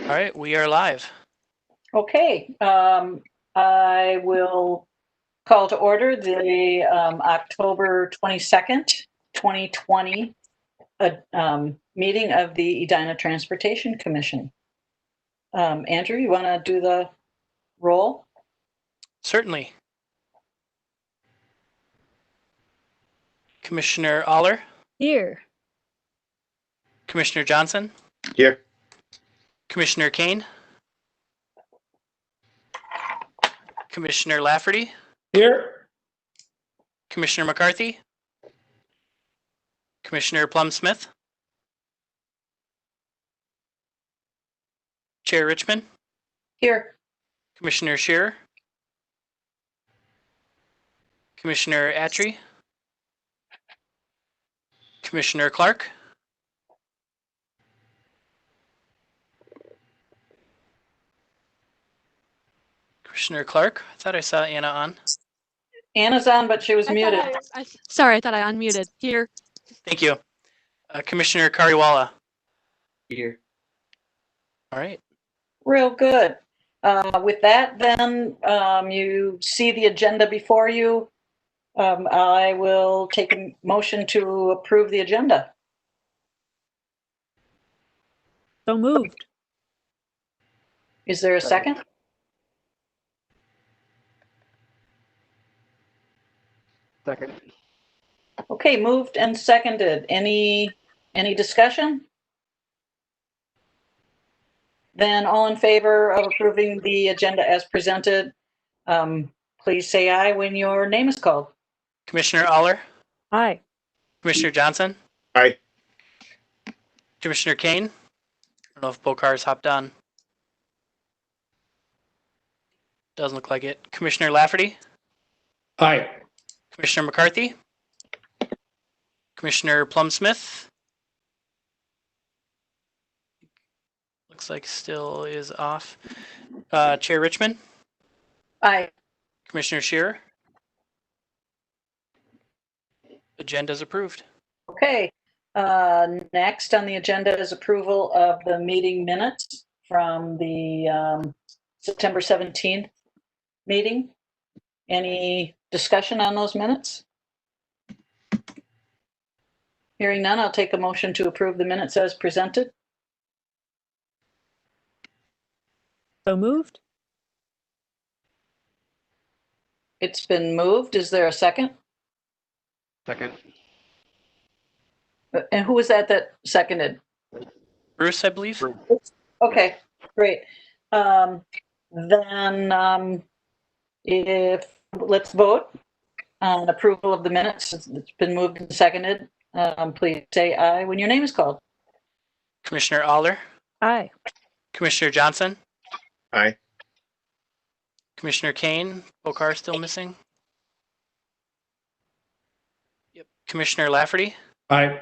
All right, we are live. Okay, I will call to order the October 22nd, 2020 meeting of the Edina Transportation Commission. Andrew, you want to do the roll? Certainly. Commissioner Aller, Here. Commissioner Johnson, Here. Commissioner Kane, Commissioner Lafferty, Here. Commissioner McCarthy, Commissioner Plum-Smith, Chair Richmond, Here. Commissioner Shearer, Commissioner Attree, Commissioner Clark, Commissioner Clark. I thought I saw Anna on. Anna's on, but she was muted. Sorry, I thought I unmuted. Here. Thank you. Commissioner Kariwala. Here. All right. Real good. With that, then, you see the agenda before you. I will take a motion to approve the agenda. So moved. Is there a second? Second. Okay, moved and seconded. Any discussion? Then all in favor of approving the agenda as presented, please say aye when your name is called. Commissioner Aller, Aye. Commissioner Johnson, Aye. Commissioner Kane. I don't know if Bokar's hopped on. Doesn't look like it. Commissioner Lafferty, Aye. Commissioner McCarthy, Commissioner Plum-Smith. Looks like still is off. Chair Richmond, Aye. Commissioner Shearer. Agenda's approved. Okay. Next on the agenda is approval of the meeting minutes from the September 17th meeting. Any discussion on those minutes? Hearing none, I'll take a motion to approve the minutes as presented. So moved. It's been moved. Is there a second? Second. And who was that seconded? Bruce, I believe. Okay, great. If let's vote on approval of the minutes. It's been moved and seconded. Please say aye when your name is called. Commissioner Aller, Aye. Commissioner Johnson, Aye. Commissioner Kane. Bokar still missing. Yep. Commissioner Lafferty, Aye.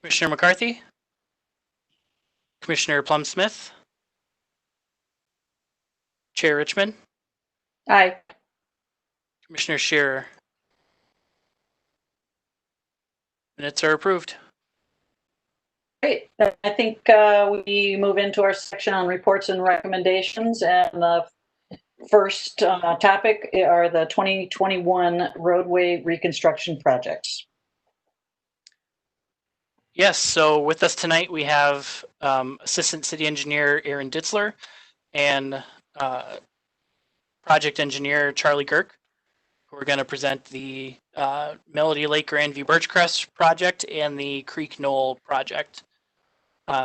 Commissioner McCarthy, Commissioner Plum-Smith, Chair Richmond, Aye. Commissioner Shearer. Minutes are approved. Great. I think we move into our section on reports and recommendations. And the first topic are the 2021 roadway reconstruction projects. Yes, so with us tonight we have Assistant City Engineer Aaron Ditzler and Project Engineer Charlie Girk, who are going to present the Melody Lake Grandview Birchcrest project and the Creek Knoll project.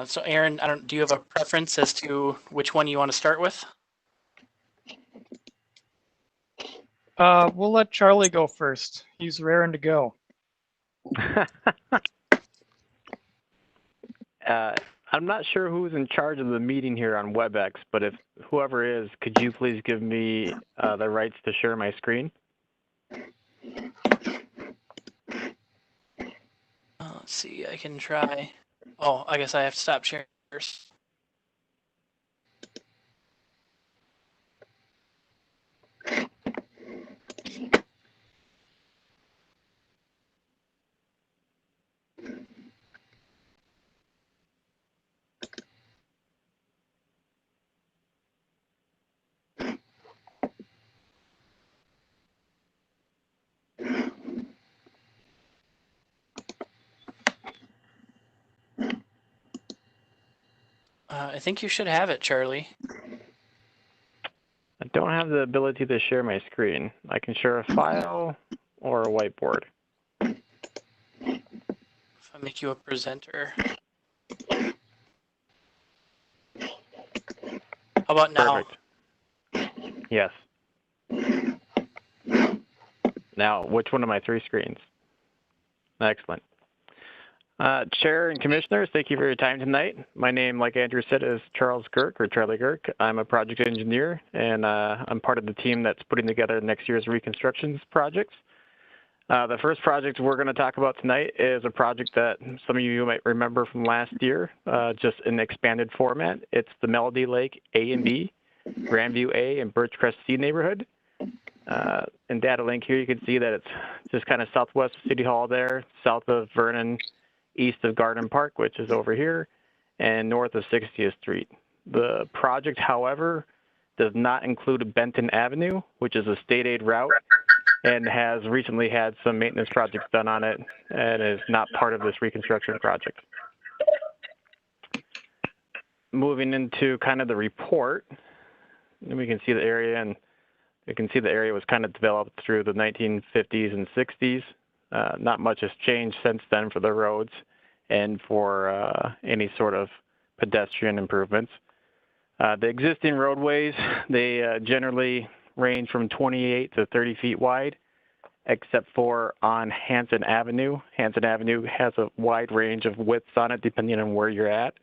So Aaron, do you have a preference as to which one you want to start with? We'll let Charlie go first. He's raring to go. I'm not sure who's in charge of the meeting here on WebEx, but if whoever is, could you please give me the rights to share my screen? Let's see, I can try. Oh, I guess I have to stop sharing first. I think you should have it, Charlie. I don't have the ability to share my screen. I can share a file or a whiteboard. If I make you a presenter. How about now? Perfect. Yes. Now, which one of my 3 screens? Excellent. Chair and Commissioners, thank you for your time tonight. My name, like Andrew said, is Charles Girk, or Charlie Girk. I'm a project engineer, and I'm part of the team that's putting together next year's reconstructions projects. The first project we're going to talk about tonight is a project that some of you might remember from last year, just in expanded format. It's the Melody Lake A and B, Grandview A, and Birchcrest C neighborhood. In data link here, you can see that it's just kind of southwest of City Hall there, south of Vernon, east of Garden Park, which is over here, and north of 60th Street. The project, however, does not include Benton Avenue, which is a state aid route and has recently had some maintenance projects done on it and is not part of this reconstruction project. Moving into kind of the report, and we can see the area, and you can see the area was kind of developed through the 1950s and 60s. Not much has changed since then for the roads and for any sort of pedestrian improvements. The existing roadways, they generally range from 28 to 30 feet wide, except for on Hanson Avenue. Hanson Avenue has a wide range of widths on it depending on where you're at.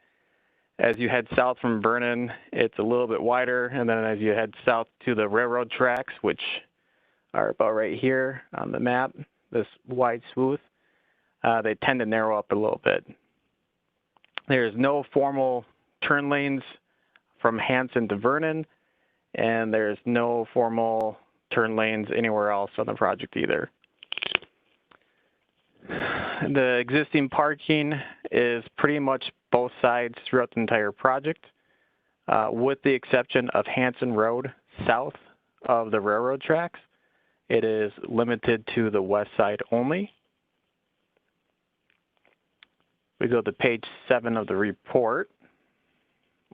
As you head south from Vernon, it's a little bit wider, and then as you head south to the railroad tracks, which are about right here on the map, this wide swooth, they tend to narrow up a little bit. There's no formal turn lanes from Hanson to Vernon, and there's no formal turn lanes anywhere else on the project either. The existing parking is pretty much both sides throughout the entire project, with the exception of Hanson Road south of the railroad tracks. It is limited to the west side only. We go to page 7 of the report.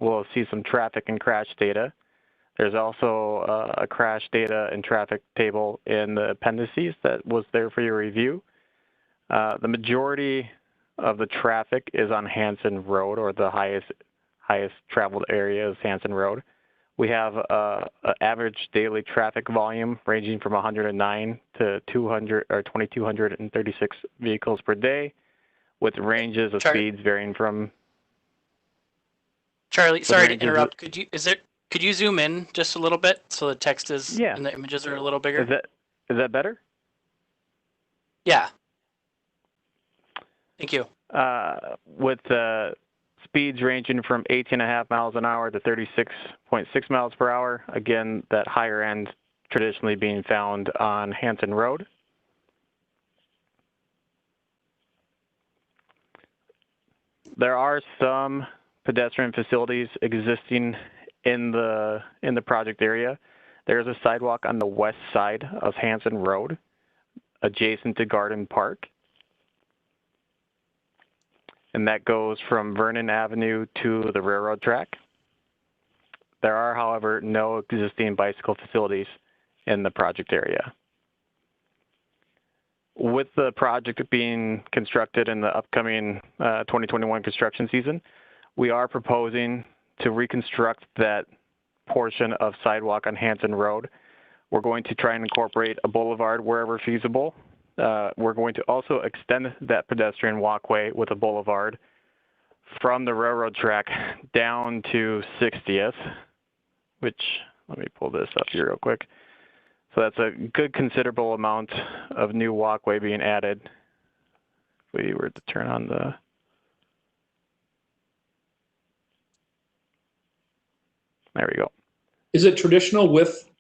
We'll see some traffic and crash data. There's also a crash data and traffic table in the appendices that was there for your review. The majority of the traffic is on Hanson Road, or the highest traveled area is Hanson Road. We have an average daily traffic volume ranging from 109 to 200 or 2,236 vehicles per day, with ranges of speeds varying from. Charlie, sorry to interrupt. Could you zoom in just a little bit so the text is and the images are a little bigger? Is that better? Yeah. Thank you. With speeds ranging from 18.5 miles an hour to 36.6 miles per hour. Again, that higher end traditionally being found on Hanson Road. There are some pedestrian facilities existing in the project area. There's a sidewalk on the west side of Hanson Road, adjacent to Garden Park. And that goes from Vernon Avenue to the railroad track. There are, however, no existing bicycle facilities in the project area. With the project being constructed in the upcoming 2021 construction season, we are proposing to reconstruct that portion of sidewalk on Hanson Road. We're going to try and incorporate a boulevard wherever feasible. We're going to also extend that pedestrian walkway with a boulevard from the railroad track down to 60th, which, let me pull this up here real quick. So that's a good considerable amount of new walkway being added. If we were to turn on the, there we go. Is it traditional width,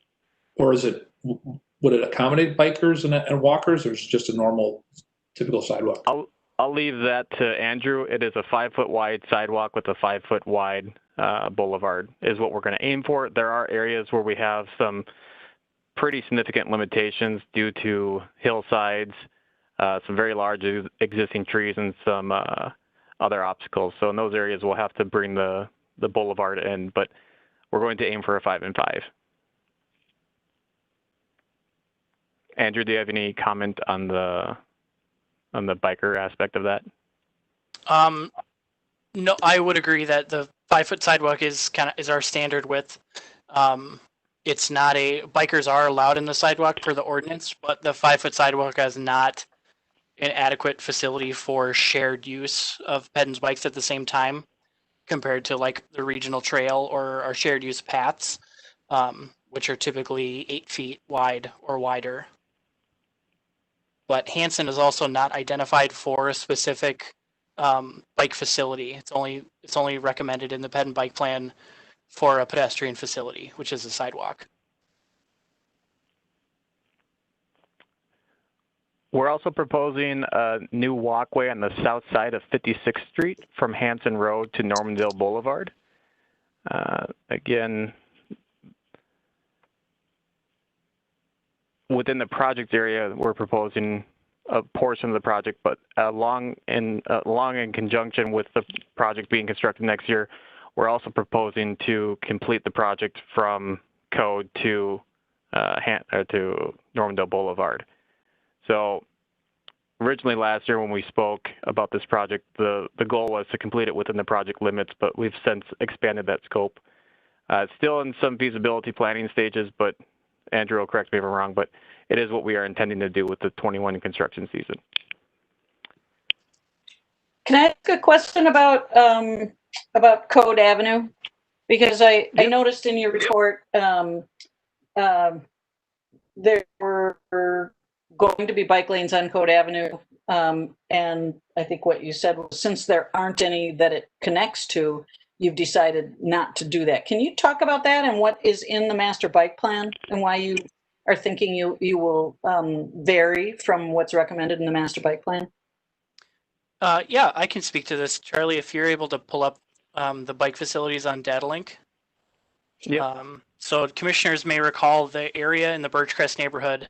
or is it, would it accommodate bikers and walkers, or is it just a normal, typical sidewalk? I'll leave that to Andrew. It is a 5-foot wide sidewalk with a 5-foot wide boulevard is what we're going to aim for. There are areas where we have some pretty significant limitations due to hillsides, some very large existing trees, and some other obstacles. So in those areas, we'll have to bring the the boulevard end, but we're going to aim for a 5 and 5. Andrew, do you have any comment on the biker aspect of that? No, I would agree that the 5-foot sidewalk is our standard width. It's not bikers are allowed in the sidewalk per the ordinance, but the 5-foot sidewalk is not an adequate facility for shared use of pedons bikes at the same time, compared to like the regional trail or our shared use paths, which are typically 8 feet wide or wider. But Hanson is also not identified for a specific bike facility. It's only recommended in the pedon bike plan for a pedestrian facility, which is a sidewalk. We're also proposing a new walkway on the south side of 56th Street from Hanson Road to Normandale Boulevard. Again, within the project area, we're proposing a portion of the project, but along in conjunction with the project being constructed next year, we're also proposing to complete the project from Code to Normandale Boulevard. So originally last year when we spoke about this project, the goal was to complete it within the project limits, but we've since expanded that scope. It's still in some feasibility planning stages, but Andrew will correct me if I'm wrong, but it is what we are intending to do with the 21 construction season. Can I ask a question about Code Avenue? Because I noticed in your report there were going to be bike lanes on Code Avenue, and I think what you said was since there aren't any that it connects to, you've decided not to do that. Can you talk about that and what is in the master bike plan and why you are thinking you will vary from what's recommended in the master bike plan? Yeah, I can speak to this. Charlie, if you're able to pull up the bike facilities on DataLink. Yep. So commissioners may recall the area in the Birchcrest neighborhood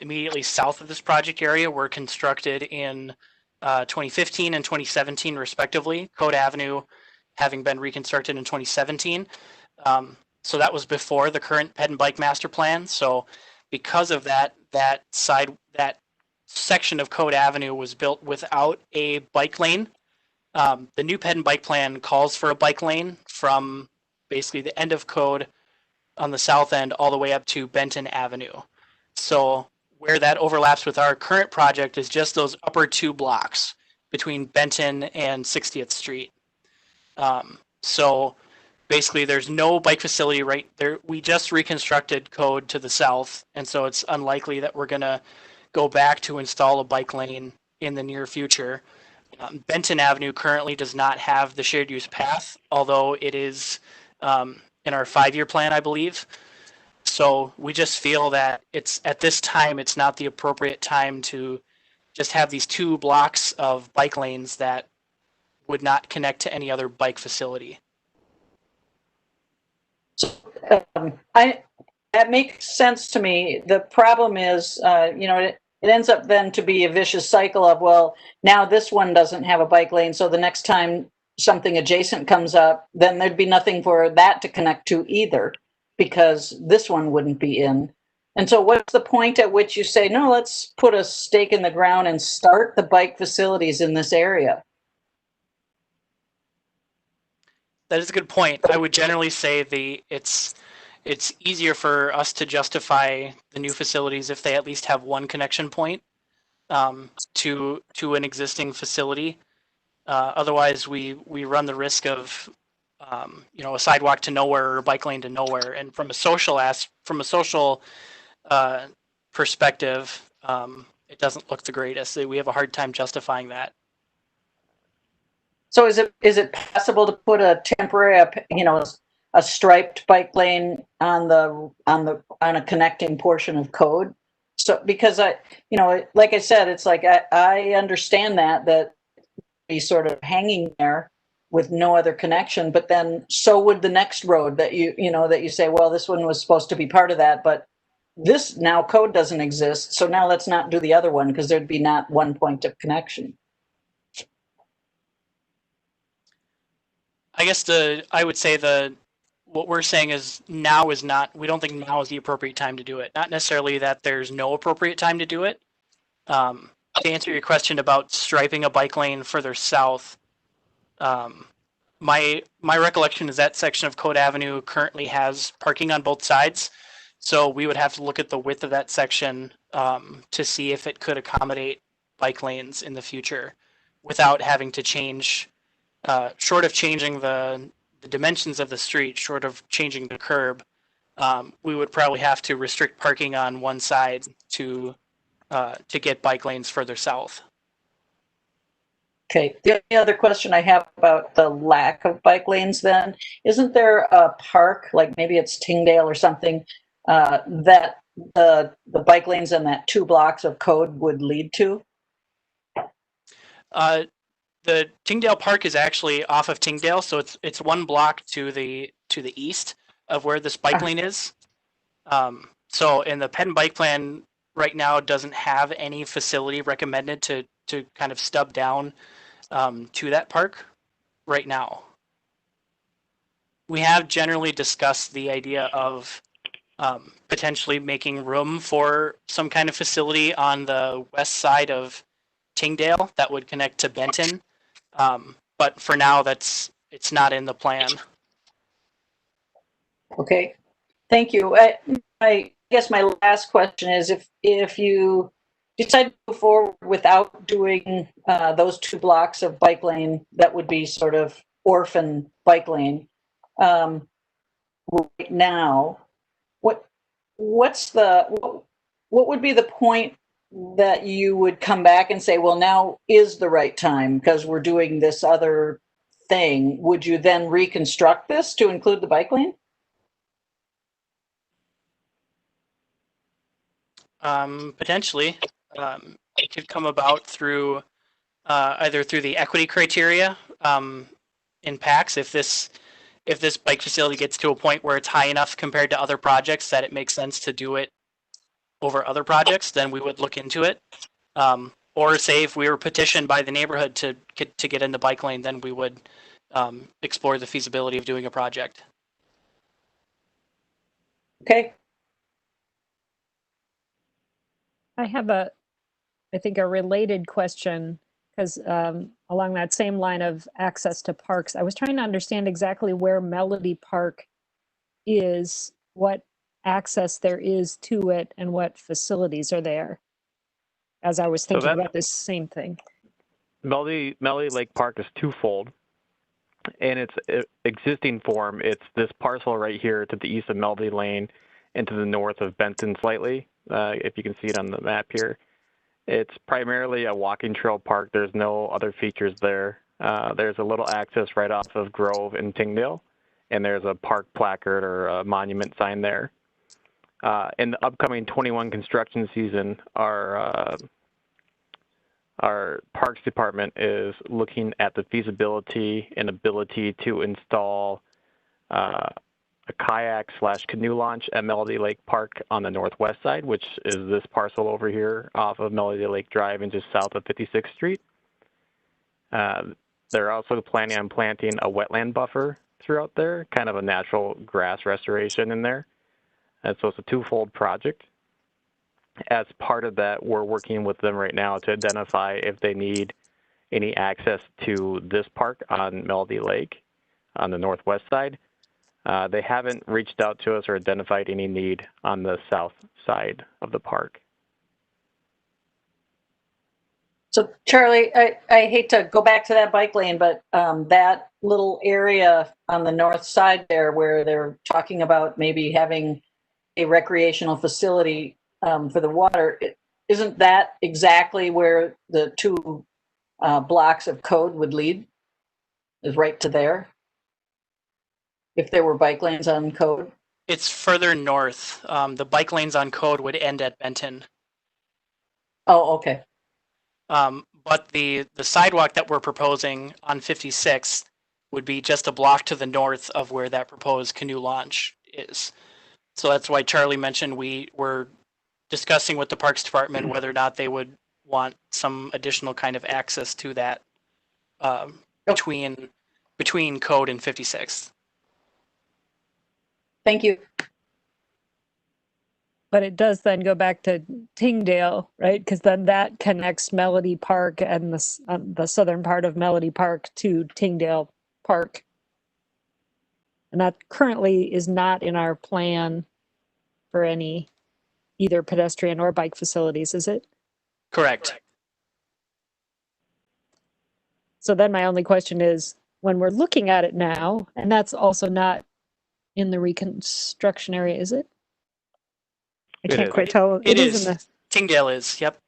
immediately south of this project area were constructed in 2015 and 2017 respectively, Code Avenue having been reconstructed in 2017. So that was before the current pedon bike master plan. So because of that, that section of Code Avenue was built without a bike lane. The new pedon bike plan calls for a bike lane from basically the end of Code on the south end all the way up to Benton Avenue. So where that overlaps with our current project is just those upper 2 blocks between Benton and 60th Street. So basically there's no bike facility right there. We just reconstructed Code to the south, and so it's unlikely that we're gonna go back to install a bike lane in the near future. Benton Avenue currently does not have the shared use path, although it is in our 5-year plan, I believe. So we just feel that it's at this time, it's not the appropriate time to just have these 2 blocks of bike lanes that would not connect to any other bike facility. That makes sense to me. The problem is, it ends up then to be a vicious cycle of, well, now this one doesn't have a bike lane, so the next time something adjacent comes up, then there'd be nothing for that to connect to either, because this one wouldn't be in. And so what's the point at which you say, no, let's put a stake in the ground and start the bike facilities in this area? That is a good point. I would generally say it's easier for us to justify the new facilities if they at least have one connection point to an existing facility. Otherwise, we run the risk of a sidewalk to nowhere or a bike lane to nowhere. And from a social perspective, it doesn't look the greatest. We have a hard time justifying that. So is it possible to put a temporary, a striped bike lane on a connecting portion of Code? So because like I said, it's like I understand that be sort of hanging there with no other connection, but then so would the next road that you say, well, this one was supposed to be part of that, but this now Code doesn't exist, so now let's not do the other one because there'd be not one point of connection. I guess I would say what we're saying is we don't think now is the appropriate time to do it. Not necessarily that there's no appropriate time to do it. To answer your question about striping a bike lane further south, my recollection is that section of Code Avenue currently has parking on both sides. So we would have to look at the width of that section to see if it could accommodate bike lanes in the future without having to change, short of changing the dimensions of the street, short of changing the curb, we would probably have to restrict parking on one side to get bike lanes further south. Okay, the only other question I have about the lack of bike lanes then, isn't there a park, like maybe it's Tyngdale or something, that the bike lanes and that 2 blocks of code would lead to? The Tyngdale Park is actually off of Tyngdale, so it's 1 block to the east of where this bike lane is. So in the Penn Bike Plan right now doesn't have any facility recommended to kind of stub down to that park right now. We have generally discussed the idea of potentially making room for some kind of facility on the west side of Tyngdale that would connect to Benton. But for now, it's not in the plan. Okay, thank you. I guess my last question is if you decide to move forward without doing those 2 blocks of bike lane, that would be sort of orphan bike lane. Right now, what would be the point that you would come back and say, well, now is the right time because we're doing this other thing? Would you then reconstruct this to include the bike lane? Potentially, it could come about through either through the equity criteria in PACs. If this bike facility gets to a point where it's high enough compared to other projects that it makes sense to do it over other projects, then we would look into it. Or say if we were petitioned by the neighborhood to get in the bike lane, then we would explore the feasibility of doing a project. Okay. I have I think a related question because along that same line of access to parks, I was trying to understand exactly where Melody Park is, what access there is to it, and what facilities are there. As I was thinking about this same thing. Melody Lake Park is twofold. In its existing form, it's this parcel right here to the east of Melody Lane and to the north of Benton slightly, if you can see it on the map here. It's primarily a walking trail park. There's no other features there. There's a little access right off of Grove and Tyngdale, and there's a park placard or a monument sign there. In the upcoming 21 construction season, our Parks Department is looking at the feasibility and ability to install a kayak/canoe launch at Melody Lake Park on the northwest side, which is this parcel over here off of Melody Lake Drive and just south of 56th Street. They're also planning on planting a wetland buffer throughout there, kind of a natural grass restoration in there. And so it's a twofold project. As part of that, we're working with them right now to identify if they need any access to this park on Melody Lake on the northwest side. They haven't reached out to us or identified any need on the south side of the park. So Charlie, I hate to go back to that bike lane, but that little area on the north side there where they're talking about maybe having a recreational facility for the water, isn't that exactly where the 2 blocks of code would lead? Is right to there? If there were bike lanes on code? It's further north. The bike lanes on code would end at Benton. Oh, okay. But the sidewalk that we're proposing on 56 would be just a block to the north of where that proposed canoe launch is. So that's why Charlie mentioned we were discussing with the Parks Department whether or not they would want some additional kind of access to that between between Code and 56th. Thank you. But it does then go back to Tingdale, right? Because then that connects Melody Park and the southern part of Melody Park to Tingdale Park. And that currently is not in our plan for any either pedestrian or bike facilities, is it? Correct. So then my only question is, when we're looking at it now, and that's also not in the reconstruction area, is it? I It can't is. quite tell. It in is. the. Tingdale is. Yep.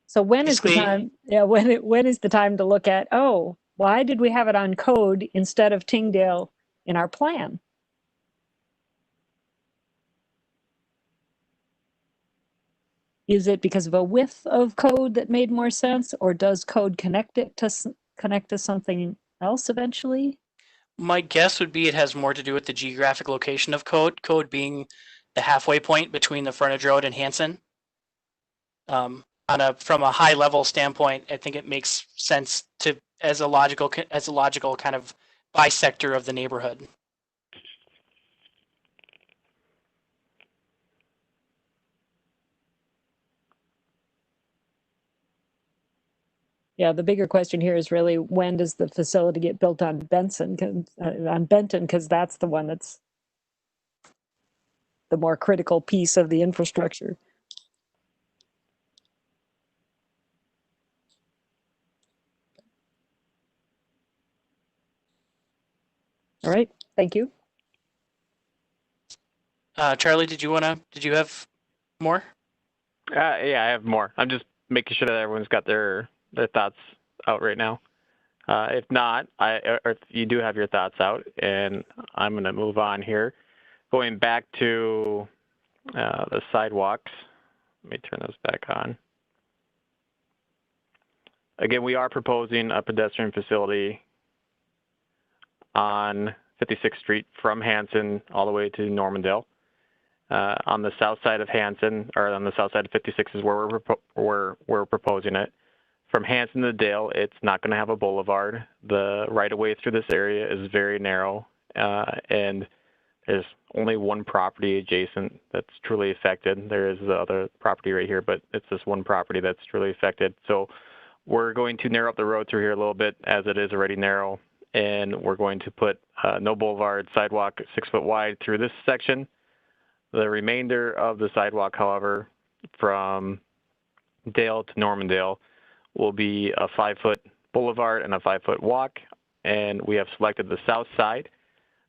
So when is the Basically- time? Yeah, when is the time to look at? Oh, why did we have it on Code instead of Tingdale in our plan? Is it because of a width of Code that made more sense, or does Code connect to something else eventually? My guess would be it has more to do with the geographic location of Code. Code being the halfway point between the frontage road and Hanson. From a high level standpoint, I think it makes sense to as a logical kind of bisector of the neighborhood. Yeah, the bigger question here is really, when does the facility get built on Benton? Because that's the one that's the more critical piece of the infrastructure. All right, thank you. Charlie, did you have more? Yeah, I have more. I'm just making sure that everyone's got their thoughts out right now. If not, or if you do have your thoughts out, and I'm going to move on here. Going back to the sidewalks. Let me turn those back on. Again, we are proposing a pedestrian facility on 56th Street from Hanson all the way to Normandale. On the south side of Hanson, or on the south side of 56 is where we're proposing it. From Hanson to Dale, it's not going to have a boulevard. The right-of-way through this area is very narrow, and there's only one property adjacent that's truly affected. There is the other property right here, but it's this one property that's truly affected. So we're going to narrow up the road through here a little bit, as it is already narrow, and we're going to put no boulevard sidewalk 6 foot wide through this section. The remainder of the sidewalk, however, from Dale to Normandale will be a 5 foot boulevard and a 5 foot walk, and we have selected the south side.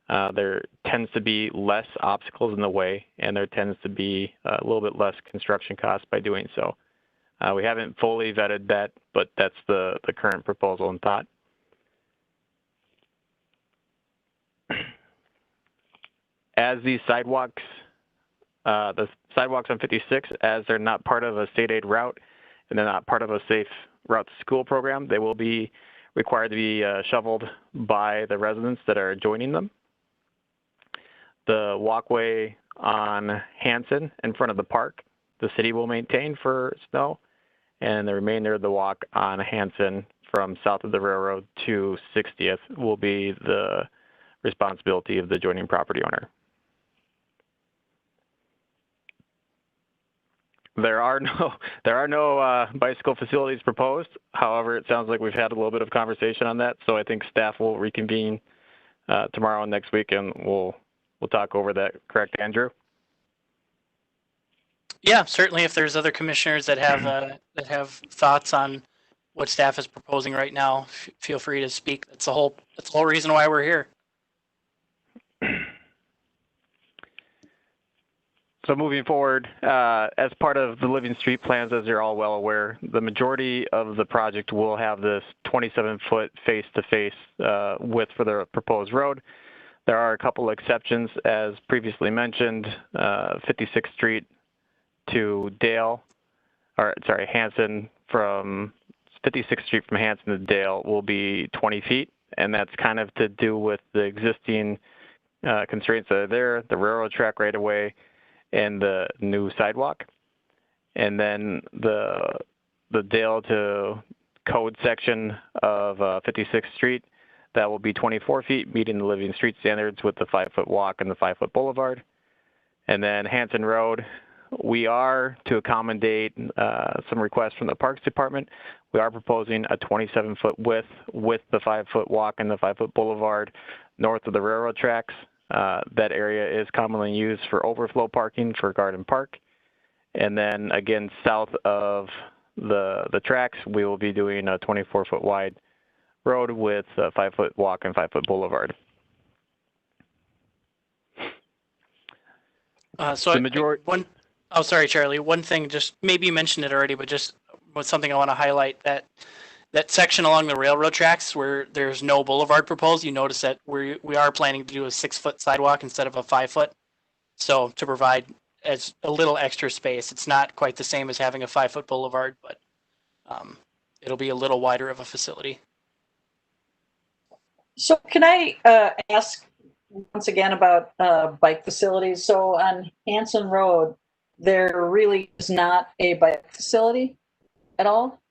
There tends to be less obstacles in the way, and there tends to be a little bit less construction costs by doing so. We haven't fully vetted that, but that's the current proposal and thought. As these sidewalks, the sidewalks on 56, as they're not part of a state aid route and they're not part of a safe route to school program, they will be required to be shoveled by the residents that are joining them. The walkway on Hanson in front of the park, the city will maintain for snow, and the remainder of the walk on Hanson from south of the railroad to 60th will be the responsibility of the adjoining property owner. There are no bicycle facilities proposed. However, it sounds like we've had a little bit of conversation on that, so I think staff will reconvene tomorrow and next week, and we'll talk over that. Correct, Andrew? Yeah, certainly. If there's other commissioners that have thoughts on what staff is proposing right now, feel free to speak. That's the whole reason why we're here. So moving forward, as part of the Living Street plans, as you're all well aware, the majority of the project will have this 27-foot face-to-face width for the proposed road. There are a couple exceptions, as previously mentioned. 56th Street to Dale, or sorry, Hanson from 56th Street from Hanson to Dale will be 20 feet, and that's kind of to do with the existing constraints that are there, the railroad track right away, and the new sidewalk. And then the Dale to code section of 56th Street. That will be 24 feet, meeting the living street standards with the 5-foot walk and the 5-foot boulevard. And then Hanson Road, we are, to accommodate some requests from the Parks Department, we are proposing a 27-foot width with the 5-foot walk and the 5-foot boulevard north of the railroad tracks. That area is commonly used for overflow parking for Garden Park. And then again, south of the tracks, we will be doing a 24-foot wide road with a 5-foot walk and 5-foot boulevard. So the majority. Oh, sorry, Charlie. One thing, just maybe you mentioned it already, but just was something I want to highlight, that section along the railroad tracks where there's no boulevard proposed. You notice that we are planning to do a 6-foot sidewalk instead of a 5-foot. So to provide as a little extra space, it's not quite the same as having a 5-foot boulevard, but it'll be a little wider of a facility. So can I ask once again about bike facilities? So on Hanson Road, there really is not a bike facility at all?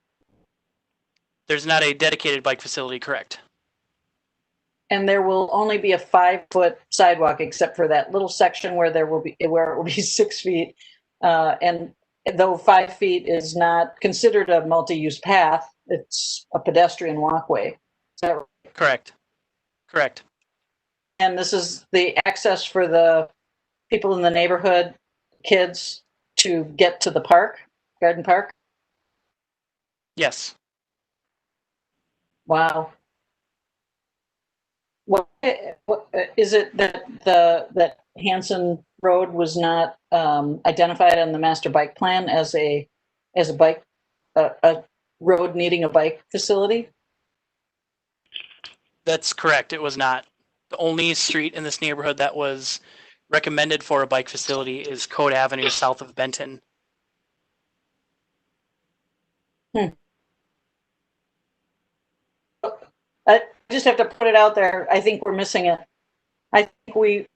There's not a dedicated bike facility, correct? And there will only be a 5-foot sidewalk, except for that little section where it will be 6 feet. And though 5 feet is not considered a multi-use path, it's a pedestrian walkway. Is that right? Correct. Correct. And this is the access for the people in the neighborhood, kids, to get to the park, Garden Park? Yes. Wow. What is it that that Hanson Road was not identified on the master bike plan as a bike a road needing a bike facility? That's correct. It was not. The only street in this neighborhood that was recommended for a bike facility is Code Avenue south of Benton. I just have to put it out there. I think we're missing it. I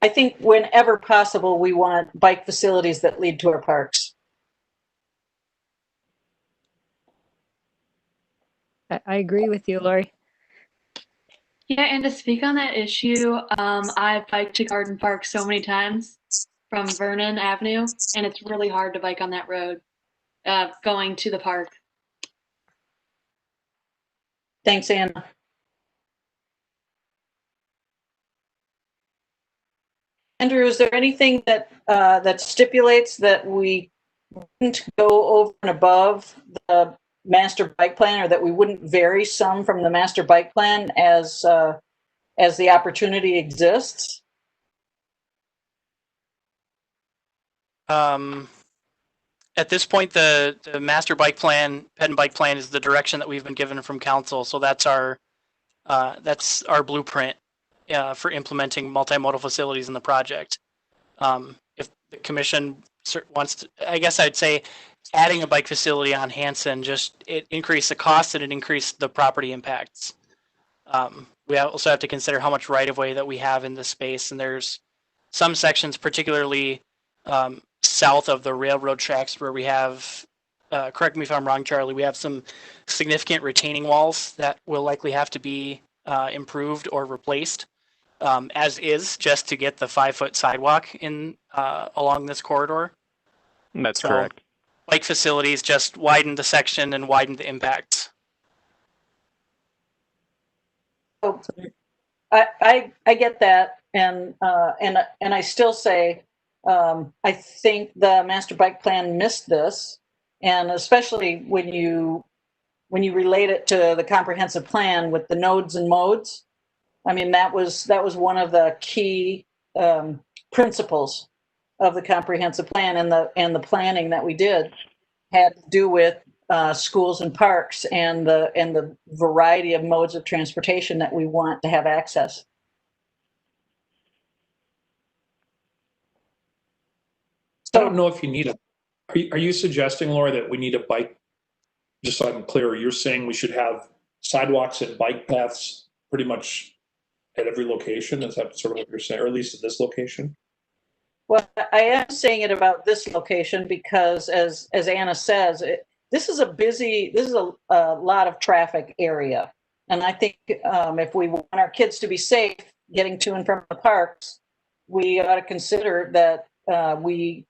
think whenever possible, we want bike facilities that lead to our parks. I agree with you, Lori. Yeah, and to speak on that issue, I've biked to Garden Park so many times from Vernon Avenue, and it's really hard to bike on that road going to the park. Thanks, Anna. Andrew, is there anything that that stipulates that we wouldn't go over and above the master bike plan, or that we wouldn't vary some from the master bike plan as the opportunity exists? At this point, the master bike plan, ped and bike plan, is the direction that we've been given from council. So that's our blueprint for implementing multimodal facilities in the project. If the commission wants to, I guess I'd say adding a bike facility on Hanson, it increased the cost and it increased the property impacts. We also have to consider how much right-of-way that we have in this space, and there's some sections, particularly south of the railroad tracks, where we have, correct me if I'm wrong, Charlie, we have some significant retaining walls that will likely have to be improved or replaced, as is, just to get the 5-foot sidewalk in along this corridor. That's correct. Bike facilities just widen the section and widen the impacts. So I get that, and I still say I think the master bike plan missed this, and especially when you relate it to the comprehensive plan with the nodes and modes. I mean, that was one of the key principles of the comprehensive plan, and the planning that we did had to do with schools and parks and the variety of modes of transportation that we want to have access. I don't know if you need are you suggesting, Laura, that we need a bike? Just so I'm clear, you're saying we should have sidewalks and bike paths pretty much at every location? Is that sort of what you're saying, or at least at this location? Well, I am saying it about this location because, as Anna says, this is a lot of traffic area. And I think if we want our kids to be safe getting to and from the parks, we ought to consider that we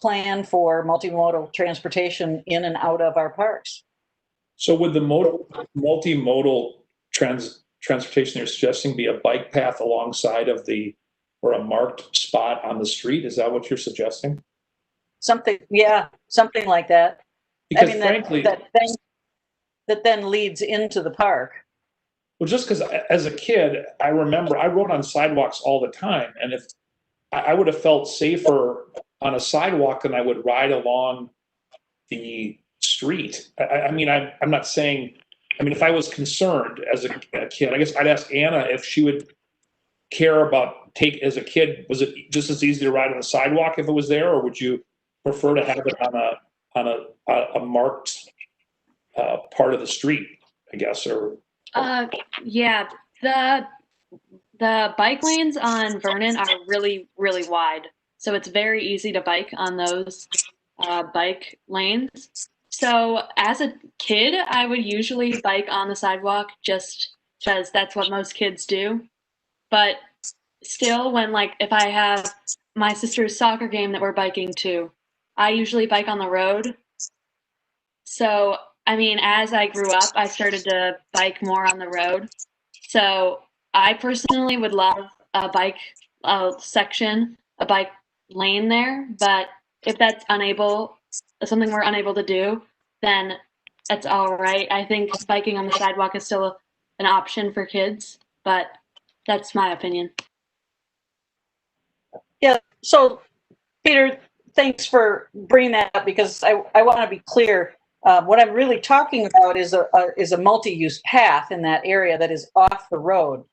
plan for multimodal transportation in and out of our parks. So would the multimodal transportation you're suggesting be a bike path alongside of or a marked spot on the street? Is that what you're suggesting? Something like that. Because I mean, frankly, that then leads into the park. well, just because as a kid, I remember I rode on sidewalks all the time, and if I would have felt safer on a sidewalk than I would ride along the street. I mean, I'm not saying. I mean, if I was concerned as a kid, I guess I'd ask Anna if she would care about as a kid. Was it just as easy to ride on the sidewalk if it was there, or would you prefer to have it on a marked part of the street? I guess, or Yeah, the bike lanes on Vernon are really, really wide. So it's very easy to bike on those bike lanes. So as a kid, I would usually bike on the sidewalk just because that's what most kids do. But still, if I have my sister's soccer game that we're biking to, I usually bike on the road. So, I mean, as I grew up, I started to bike more on the road. So I personally would love a bike section, a bike lane there. But if that's something we're unable to do, then that's all right. I think biking on the sidewalk is still an option for kids, but that's my opinion. Yeah. So, Peter, thanks for bringing that up, because I want to be clear. What I'm really talking about is a multi-use path in that area that is off the road.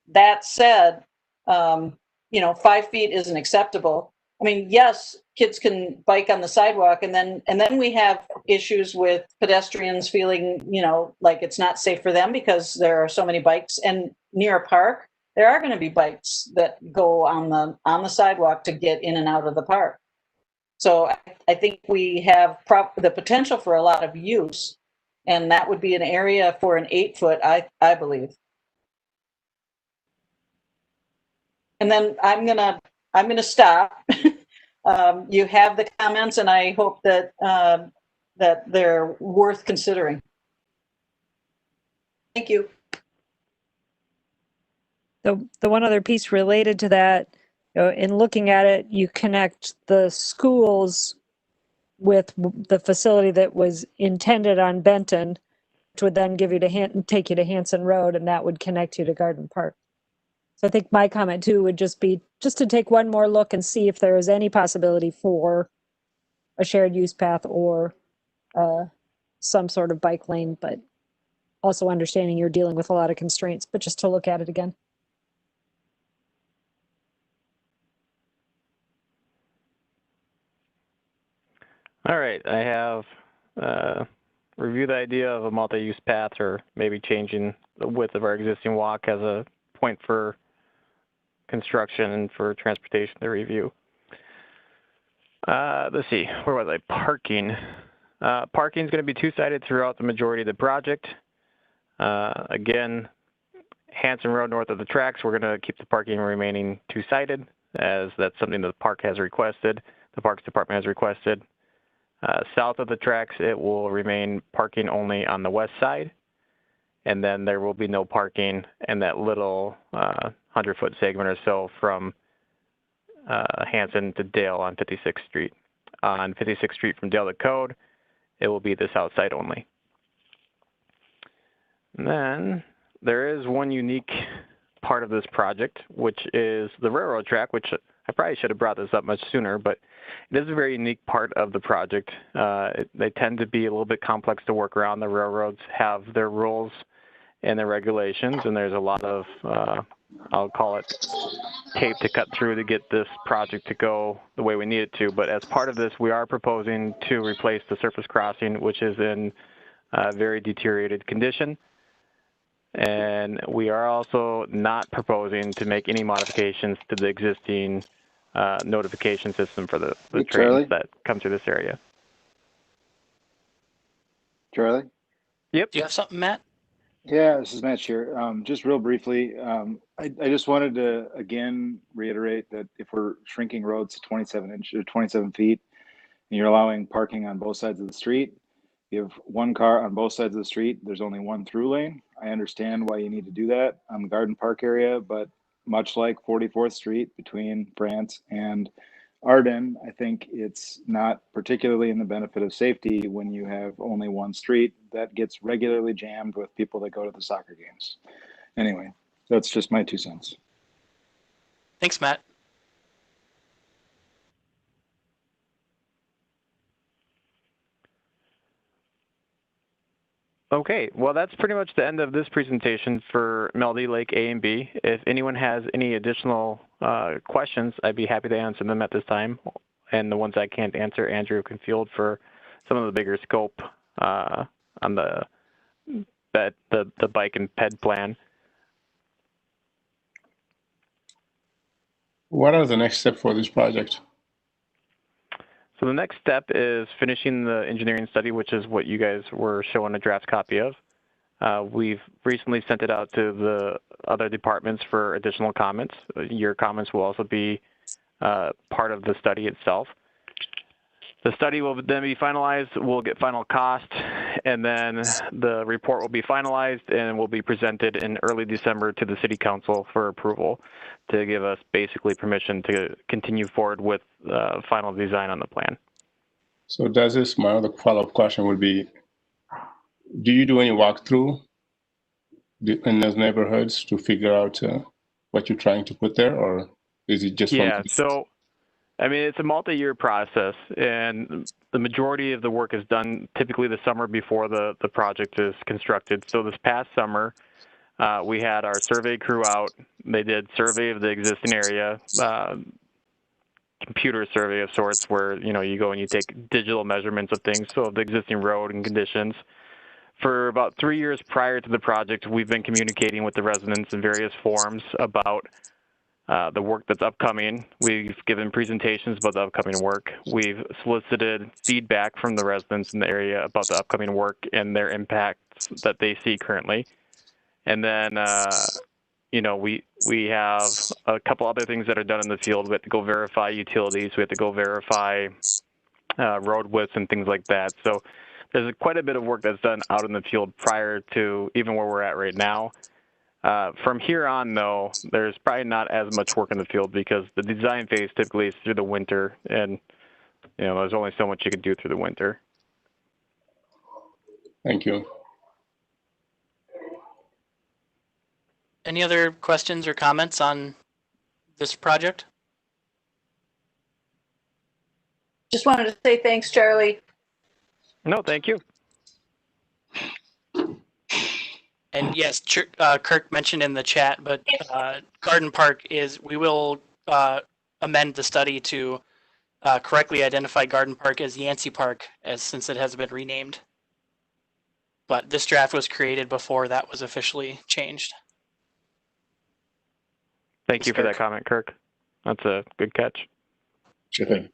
That said, 5 feet isn't acceptable. I mean, yes, kids can bike on the sidewalk, and then we have issues with pedestrians feeling, like it's not safe for them because there are so many bikes. And near a park, there are going to be bikes that go on the sidewalk to get in and out of the park. So I think we have the potential for a lot of use, and that would be an area for an 8-foot, I believe. And then I'm gonna stop. You have the comments, and I hope that they're worth considering. Thank you. The one other piece related to that, in looking at it, you connect the schools with the facility that was intended on Benton, which would then take you to Hanson Road, and that would connect you to Garden Park. So I think my comment too would just be to take one more look and see if there is any possibility for a shared use path or some sort of bike lane, but also understanding you're dealing with a lot of constraints, but just to look at it again. All right, I have reviewed the idea of a multi-use path, or maybe changing the width of our existing walk as a point for construction and for transportation to review. Let's see, where was I? Parking. Parking is going to be two-sided throughout the majority of the project. Again, Hanson Road north of the tracks, we're going to keep the parking remaining two-sided, as that's something that the park has requested, the Parks Department has requested. South of the tracks, it will remain parking only on the west side, and then there will be no parking in that little 100-foot segment or so from Hanson to Dale on 56th Street. On 56th Street from Dale to Code, it will be the south side only. And then there is one unique part of this project, which is the railroad track, which I probably should have brought this up much sooner, but it is a very unique part of the project. They tend to be a little bit complex to work around. The railroads have their rules and their regulations, and there's a lot of, I'll call it, tape to cut through to get this project to go the way we need it to. But as part of this, we are proposing to replace the surface crossing, which is in very deteriorated condition. And we are also not proposing to make any modifications to the existing notification system for the trains that come through this area. Charlie? Do you have something, Matt? Yeah, this is Matt here. Just real briefly, I just wanted to again reiterate that if we're shrinking roads to 27 inches or 27 feet, and you're allowing parking on both sides of the street, you have one car on both sides of the street. There's only one through lane. I understand why you need to do that on the Garden Park area, but much like 44th Street between France and Arden, I think it's not particularly in the benefit of safety when you have only one street that gets regularly jammed with people that go to the soccer games. Anyway, that's just my 2 cents. Thanks, Matt. Okay, well, that's pretty much the end of this presentation for Melody Lake A and B. If anyone has any additional questions, I'd be happy to answer them at this time. And the ones I can't answer, Andrew can field for some of the bigger scope on the bike and ped plan. What are the next steps for this project? So the next step is finishing the engineering study, which is what you guys were showing a draft copy of. We've recently sent it out to the other departments for additional comments. Your comments will also be part of the study itself. The study will then be finalized, we'll get final cost, and then the report will be finalized and will be presented in early December to the City Council for approval to give us basically permission to continue forward with final design on the plan. So does this, my other follow-up question would be, do you do any walkthrough in those neighborhoods to figure out what you're trying to put there, or is it just Yeah, so I mean, it's a multi-year process, and the majority of the work is done typically the summer before the project is constructed. So this past summer, we had our survey crew out. They did survey of the existing area, computer survey of sorts, where you go and you take digital measurements of things, so of the existing road and conditions. For about 3 years prior to the project, we've been communicating with the residents in various forums about the work that's upcoming. We've given presentations about the upcoming work. We've solicited feedback from the residents in the area about the upcoming work and their impacts that they see currently. And then, we have a couple other things that are done in the field. We have to go verify utilities. We have to go verify road widths and things like that. So there's quite a bit of work that's done out in the field prior to even where we're at right now. From here on, though, there's probably not as much work in the field because the design phase typically is through the winter, and there's only so much you can do through the winter. Thank you. Any other questions or comments on this project? Just wanted to say thanks, Charlie. No, thank you. And yes, Kirk mentioned in the chat, but Garden Park we will amend the study to correctly identify Garden Park as Yancey Park, since it has been renamed. But this draft was created before that was officially changed. Thank you for that comment, Kirk. That's a good catch. Sure thing.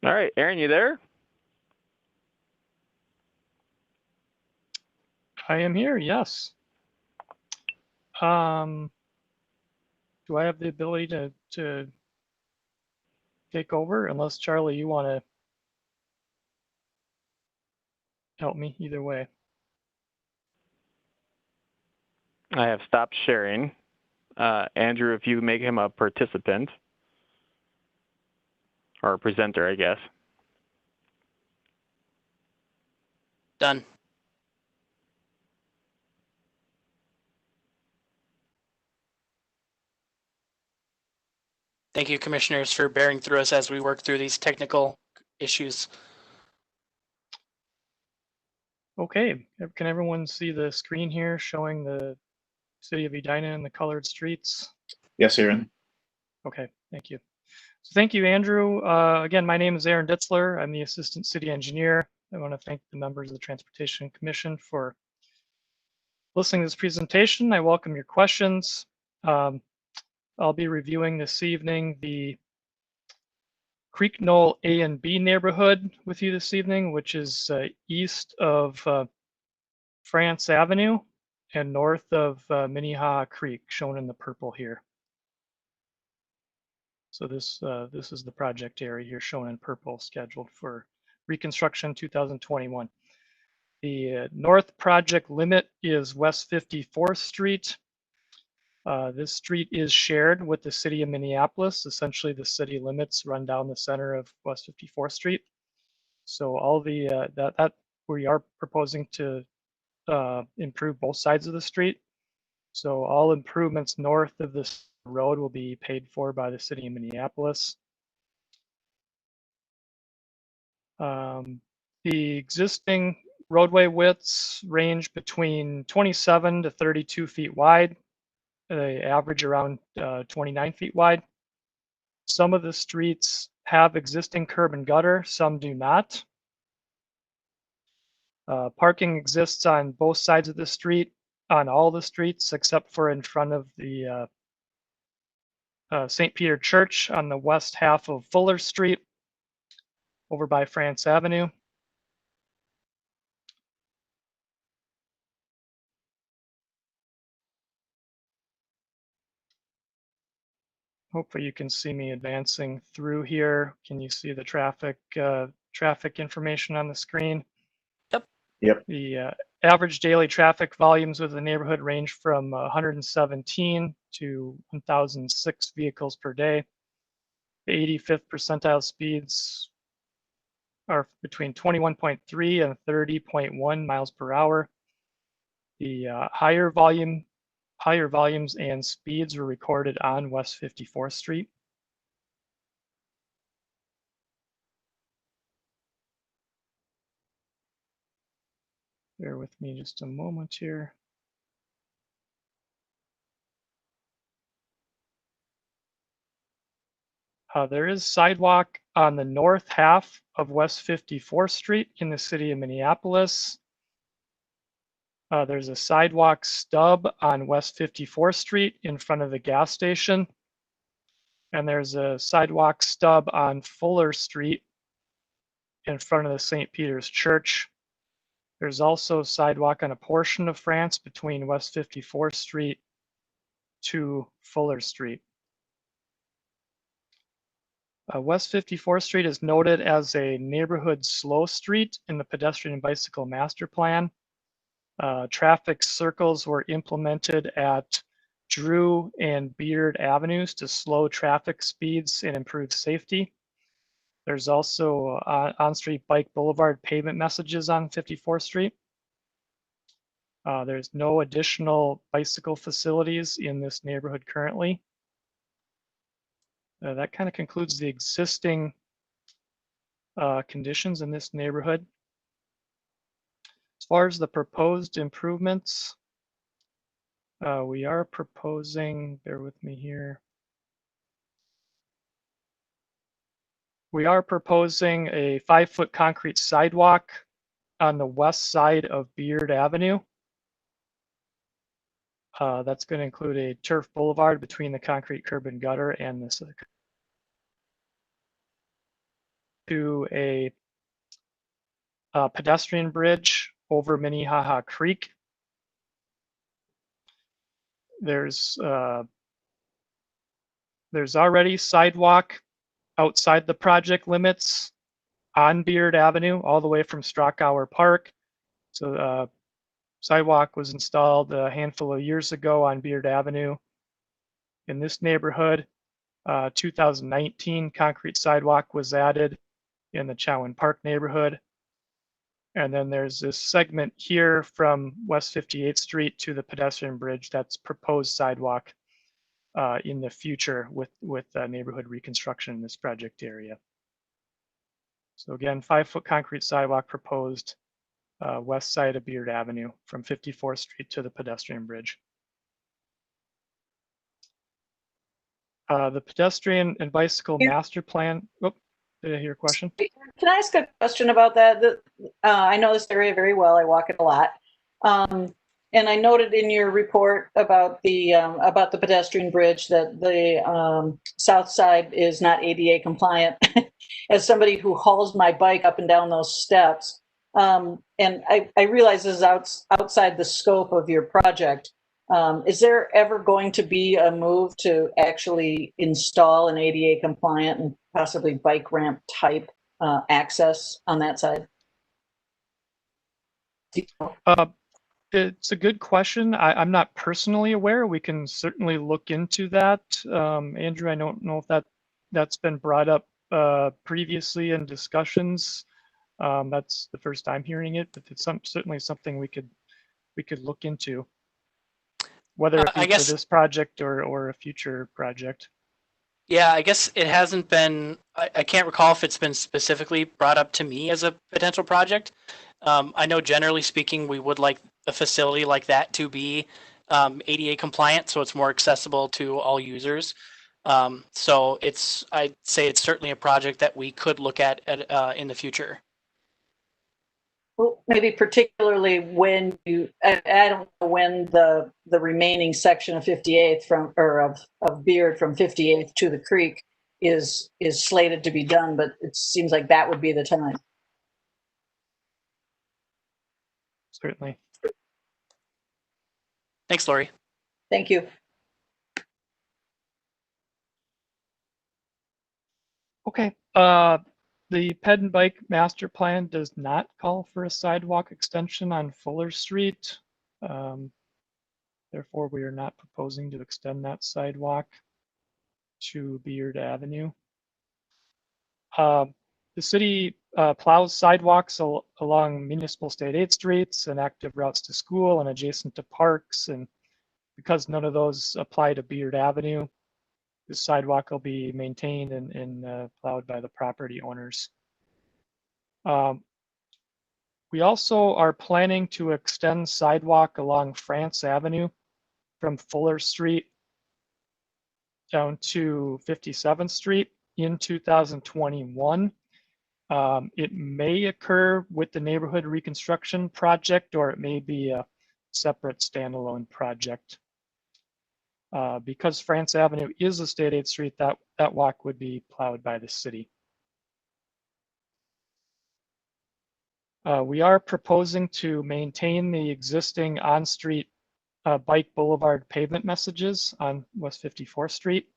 All right, Aaron, you there? I am here, yes. Do I have the ability to take over? Unless, Charlie, you want to help me either way. I have stopped sharing. Andrew, if you make him a participant, or a presenter, I guess. Done. Thank you, commissioners, for bearing through us as we work through these technical issues. Okay, can everyone see the screen here showing the city of Edina and the colored streets? Yes, Aaron. Okay, thank you. So thank you, Andrew. Again, my name is Aaron Ditzler. I'm the Assistant City Engineer. I want to thank the members of the Transportation Commission for listening to this presentation. I welcome your questions. I'll be reviewing this evening the Creek Knoll A and B neighborhood with you this evening, which is east of France Avenue and north of Minnehaha Creek, shown in the purple here. So this is the project area here shown in purple, scheduled for reconstruction 2021. The north project limit is West 54th Street. This street is shared with the city of Minneapolis. Essentially, the city limits run down the center of West 54th Street. So all the that we are proposing to improve both sides of the street. So all improvements north of this road will be paid for by the city of Minneapolis. The existing roadway widths range between 27 to 32 feet wide. They average around 29 feet wide. Some of the streets have existing curb and gutter, some do not. Parking exists on both sides of the street, on all the streets except for in front of the St. Peter Church on the west half of Fuller Street, over by France Avenue. Hopefully you can see me advancing through here. Can you see the traffic information on the screen? Yep. Yep. The average daily traffic volumes within the neighborhood range from 117 to 1,006 vehicles per day. The 85th percentile speeds are between 21.3 and 30.1 miles per hour. The higher volumes and speeds were recorded on West 54th Street. Bear with me just a moment here. There is sidewalk on the north half of West 54th Street in the city of Minneapolis. There's a sidewalk stub on West 54th Street in front of the gas station. And there's a sidewalk stub on Fuller Street in front of the St. Peter's Church. There's also sidewalk on a portion of France between West 54th Street to Fuller Street. West 54th Street is noted as a neighborhood slow street in the pedestrian and bicycle master plan. Traffic circles were implemented at Drew and Beard Avenues to slow traffic speeds and improve safety. There's also on-street bike boulevard pavement messages on 54th Street. There's no additional bicycle facilities in this neighborhood currently. That kind of concludes the existing conditions in this neighborhood. As far as the proposed improvements, we are proposing, bear with me here. We are proposing a 5-foot concrete sidewalk on the west side of Beard Avenue. That's going to include a turf boulevard between the concrete curb and gutter and this to a pedestrian bridge over Minnehaha Creek. There's already sidewalk outside the project limits on Beard Avenue, all the way from Strachauer Park. So sidewalk was installed a handful of years ago on Beard Avenue. In this neighborhood, 2019 concrete sidewalk was added in the Chowan Park neighborhood. And then there's this segment here from West 58th Street to the pedestrian bridge that's proposed sidewalk in the future with neighborhood reconstruction in this project area. So again, 5-foot concrete sidewalk proposed west side of Beard Avenue from 54th Street to the pedestrian bridge. The pedestrian and bicycle master plan. Oh, did I hear a question? Can I ask a question about that? I know this area very well. I walk it a lot. And I noted in your report about the pedestrian bridge that the south side is not ADA compliant. As somebody who hauls my bike up and down those steps, and I realize this is outside the scope of your project. Is there ever going to be a move to actually install an ADA compliant and possibly bike ramp type access on that side? It's a good question. I'm not personally aware. We can certainly look into that. Andrew, I don't know if that's been brought up previously in discussions. That's the first time hearing it, but it's certainly something we could look into, whether it be for this project or a future project. Yeah, I guess it hasn't been, I can't recall if it's been specifically brought up to me as a potential project. I know generally speaking, we would like a facility like that to be ADA compliant, so it's more accessible to all users. So I'd say it's certainly a project that we could look at in the future. Well, maybe particularly when I don't know when the remaining section of 58th of Beard from 58th to the creek is slated to be done, but it seems like that would be the time. Certainly. Thanks, Lori. Thank you. Okay. The Ped and Bike Master Plan does not call for a sidewalk extension on Fuller Street. Therefore, we are not proposing to extend that sidewalk to Beard Avenue. The city plows sidewalks along municipal state aid streets and active routes to school and adjacent to parks. And because none of those apply to Beard Avenue, the sidewalk will be maintained and plowed by the property owners. We also are planning to extend sidewalk along France Avenue from Fuller Street down to 57th Street in 2021. It may occur with the neighborhood reconstruction project, or it may be a separate standalone project. Because France Avenue is a state aid street, that walk would be plowed by the city. We are proposing to maintain the existing on-street bike boulevard pavement messages on West 54th Street.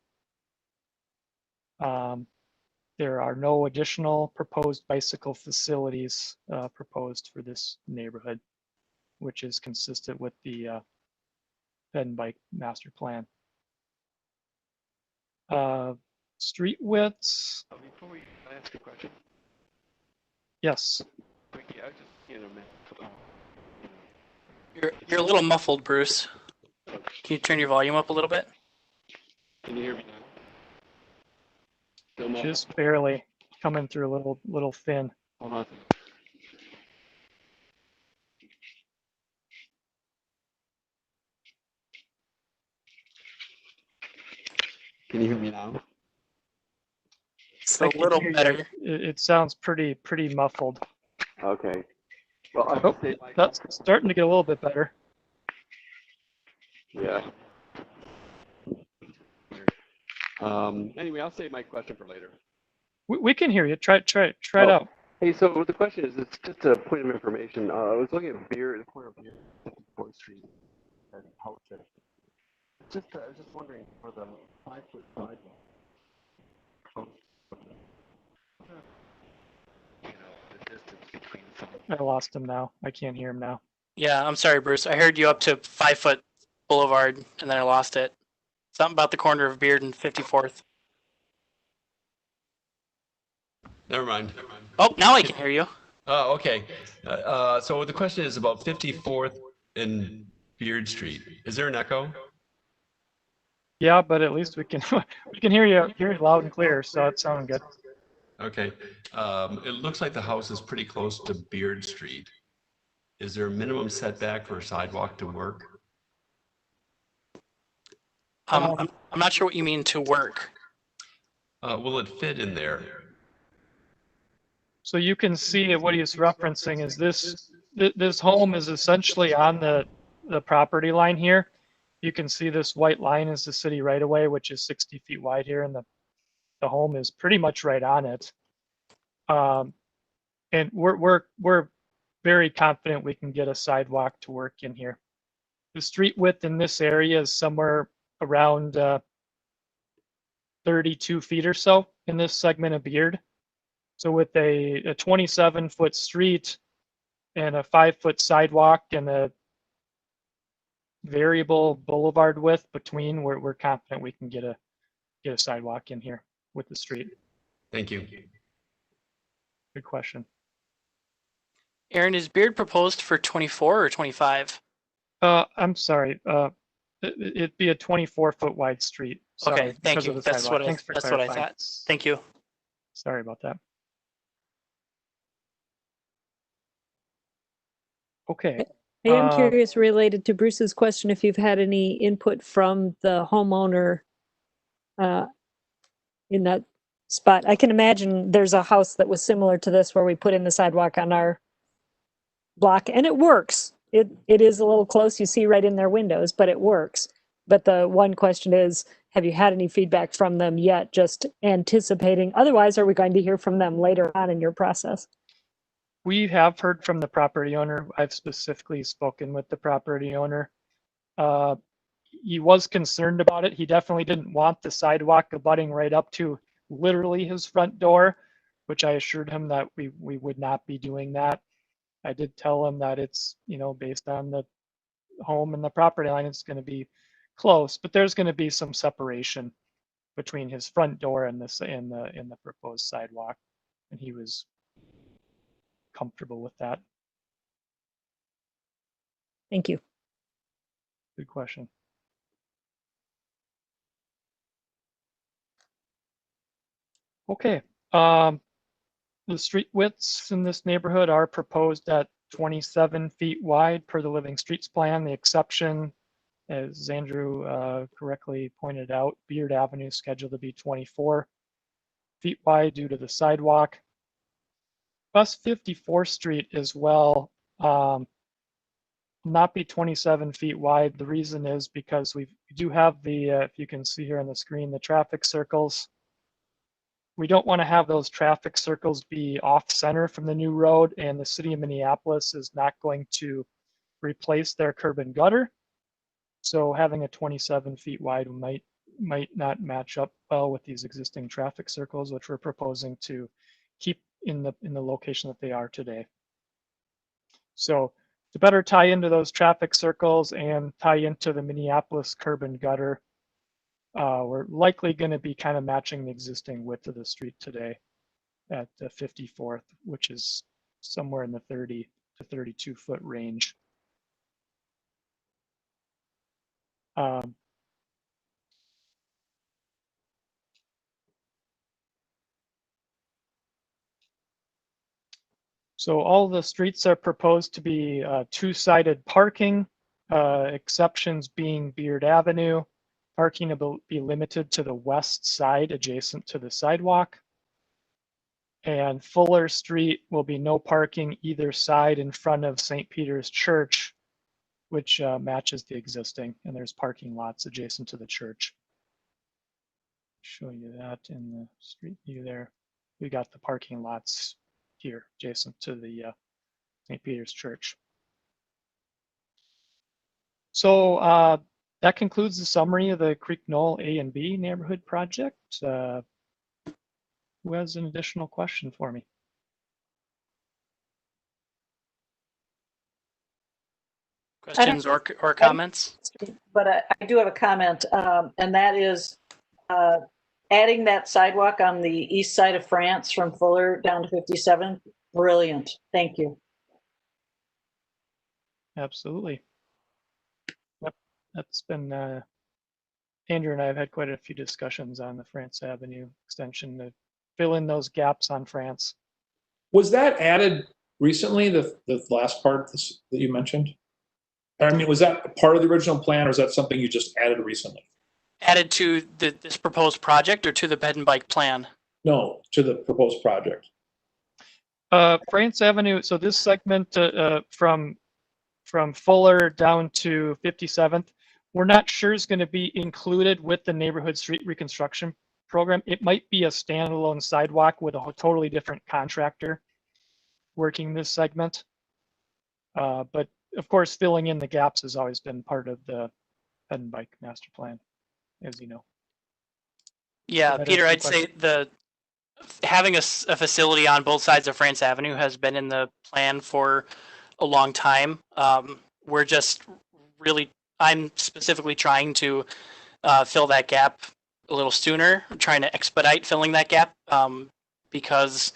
There are no additional proposed bicycle facilities proposed for this neighborhood, which is consistent with the Ped and Bike Master Plan. Street widths. Before we ask a question. Yes. Ricky, I just, You're a little muffled, Bruce. Can you turn your volume up a little bit? Can you hear me now? Just barely coming through a little thin. Hold on. Can you hear me now? It's a little better. It sounds pretty muffled. Okay. Well, that's starting to get a little bit better. Yeah. Anyway, I'll save my question for later. We can hear you. Try it out. Hey, so the question is, it's just a point of information. I was looking at Beard, the corner of Beard, 54th Street, and house there. I was just wondering for the 5-foot sidewalk. The distance between some. I lost him now. I can't hear him now. Yeah, I'm sorry, Bruce. I heard you up to 5-foot boulevard, and then I lost it. Something about the corner of Beard and 54th. Never mind. Oh, now I can hear you. Oh, okay. So the question is about 54th and Beard Street. Is there an echo? Yeah, but at least we can hear you loud and clear, so it sounded good. Okay. It looks like the house is pretty close to Beard Street. Is there a minimum setback for a sidewalk to work? I'm not sure what you mean to work. Will it fit in there? So you can see what he's referencing is this home is essentially on the the property line here. You can see this white line is the city right away, which is 60 feet wide here, and the home is pretty much right on it. And we're very confident we can get a sidewalk to work in here. The street width in this area is somewhere around 32 feet or so in this segment of Beard. So with a 27-foot street and a 5-foot sidewalk and a variable boulevard width between, we're confident we can get a sidewalk in here with the street. Thank you. Good question. Aaron, is Beard proposed for 24 or 25? I'm sorry. It'd be a 24-foot wide street. Sorry, Okay, thank because you. of the That's sidewalk. what Thanks for that's what I clarifying. thought. Thank you. Sorry about that. Okay. I am curious, related to Bruce's question, if you've had any input from the homeowner in that spot. I can imagine there's a house that was similar to this where we put in the sidewalk on our block, and it works. It is a little close, you see right in their windows, but it works. But the one question is, have you had any feedback from them yet? Just anticipating. Otherwise, are we going to hear from them later on in your process? We have heard from the property owner. I've specifically spoken with the property owner. He was concerned about it. He definitely didn't want the sidewalk abutting right up to literally his front door, which I assured him that we would not be doing that. I did tell him that it's, based on the home and the property line, it's going to be close, but there's going to be some separation between his front door and the proposed sidewalk, and he was comfortable with that. Thank you. Good question. Okay. The street widths in this neighborhood are proposed at 27 feet wide per the Living Streets Plan. The exception, as Andrew correctly pointed out, Beard Avenue is scheduled to be 24 feet wide due to the sidewalk. West 54th Street as well, not be 27 feet wide. The reason is because we do have the, if you can see here on the screen, the traffic circles. We don't want to have those traffic circles be off center from the new road, and the city of Minneapolis is not going to replace their curb and gutter. So having a 27 feet wide might not match up well with these existing traffic circles, which we're proposing to keep in the location that they are today. So to better tie into those traffic circles and tie into the Minneapolis curb and gutter, we're likely going to be kind of matching the existing width of the street today at the 54th, which is somewhere in the 30 to 32 foot range. So all the streets are proposed to be two-sided parking, exceptions being Beard Avenue. Parking will be limited to the west side adjacent to the sidewalk. And Fuller Street will be no parking either side in front of St. Peter's Church, which matches the existing, and there's parking lots adjacent to the church. Show you that in the street view there. We got the parking lots here adjacent to the St. Peter's Church. So that concludes the summary of the Creek Knoll A and B neighborhood project. Who has an additional question for me? Questions or comments? But I do have a comment, and that is adding that sidewalk on the east side of France from Fuller down to 57. Brilliant. Thank you. Absolutely. Yep, that's been, Andrew and I have had quite a few discussions on the France Avenue extension to fill in those gaps on France. Was that added recently, the last part that you mentioned? I mean, was that part of the original plan, or is that something you just added recently? Added to this proposed project or to the bed and bike plan? No, to the proposed project. France Avenue, so this segment from from Fuller down to 57th. We're not sure is going to be included with the neighborhood street reconstruction program. It might be a standalone sidewalk with a totally different contractor working this segment. But of course, filling in the gaps has always been part of the Ped and Bike Master Plan, as you know. Yeah, that Peter, answer your I'd say having a facility on both sides of France Avenue has been in the plan for a long time. We're just really, I'm specifically trying to fill that gap a little sooner. I'm trying to expedite filling that gap because